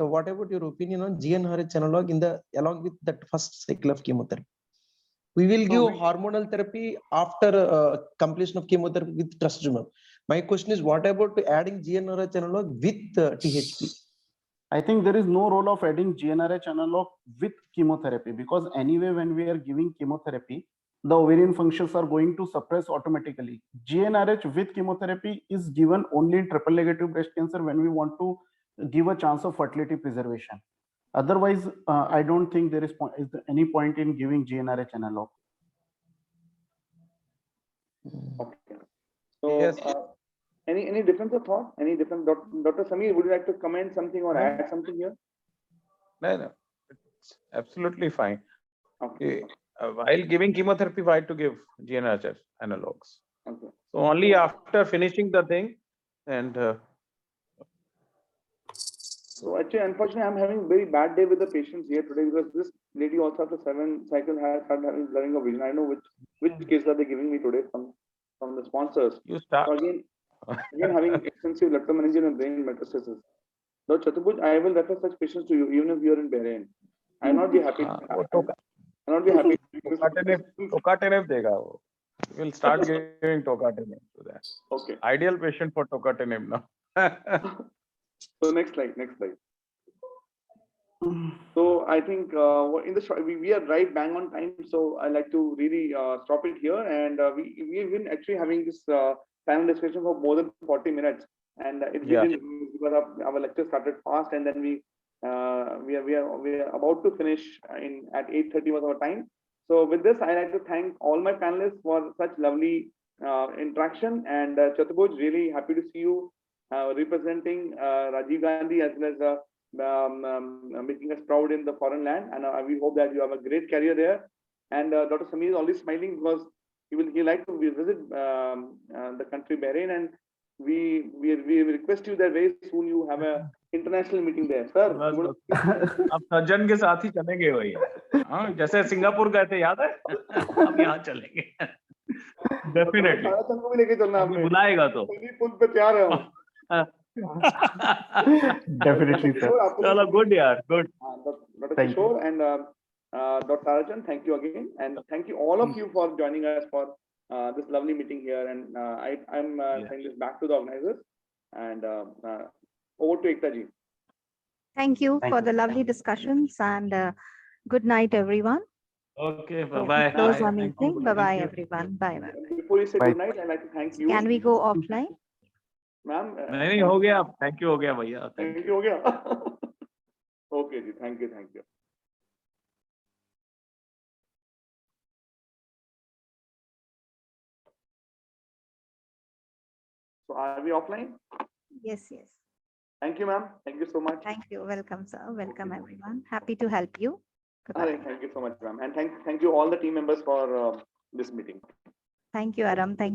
what about your opinion on GnRH analog along with that first cycle of chemotherapy? We will give hormonal therapy after completion of chemotherapy with trastuzumab. My question is, what about adding GnRH analog with THP? I think there is no role of adding GnRH analog with chemotherapy, because anyway, when we are giving chemotherapy, the ovarian functions are going to suppress automatically. GnRH with chemotherapy is given only in triple negative breast cancer when we want to give a chance of fertility preservation. Otherwise, I don't think there is any point in giving GnRH analog. Okay. So, yes. Any difference of thought? Any different, Dr. Sameer, would you like to comment something or add something here? No, it's absolutely fine. Okay. While giving chemotherapy, why to give GnRH analogs? Okay. So only after finishing the thing, and so actually, unfortunately, I'm having a very bad day with the patients here today, because this lady also after 7 cycles has started having blurring of vision. I know which case are they giving me today from the sponsors. You start. So again having extensive leptomeningeal and brain metastasis. Dr. Chaturbuj, I will refer such patients to you even if you are in Bahrain. I'll not be happy. I'll not be happy. Tocatinib dega wo. We'll start giving tocatinib to that. Okay. Ideal patient for tocatinib now. So next slide. So I think in the we are right bang on time. So I like to really stop it here, and we've been actually having this panel discussion for more than 40 minutes, and it's because our lecture started fast, and then we are about to finish at 8:30 was our time. So with this, I like to thank all my panelists for such lovely interaction, and Chaturbuj, really happy to see you representing Rajiv Gandhi as well as making us proud in the foreign land, and we hope that you have a great career there. And Dr. Sameer is always smiling because he like to visit the country Bahrain, and we request you that very soon you have a international meeting there, sir. अब सज्जन के साथ ही चलेंगे भैया. हाँ, जैसे Singapore गए थे, याद है? अब यहाँ चलेंगे. Definitely. को भी लेके चलना आपने. बुलाएगा तो. पुल पे तैयार है हम. Definitely, sir. Chalo, good, yaar. Good. Dr. Kishore and Dr. Tarajan, thank you again, and thank you all of you for joining us for this lovely meeting here. And I'm sending this back to the organizers, and over to Ekta ji. Thank you for the lovely discussions, and good night, everyone. Okay, So we bye-bye. close Bye. our Thank you. meeting. Bye-bye, Thank you. everyone. Bye-bye. Before you say Bye. good night, I'd like to thank you. Can we go offline? Ma'am. नहीं हो गया, thank you हो गया भैया, thank Thank you. you. हो गया? Okay, ji, thank you, thank you. So are we offline? Yes, yes. Thank you, ma'am. Thank you so much. Thank you. Welcome, sir. Welcome, everyone. Happy to help you. Goodbye. Alright, thank you so much, ma'am. And thank you all the team members for this meeting. Thank you, Aram. Thank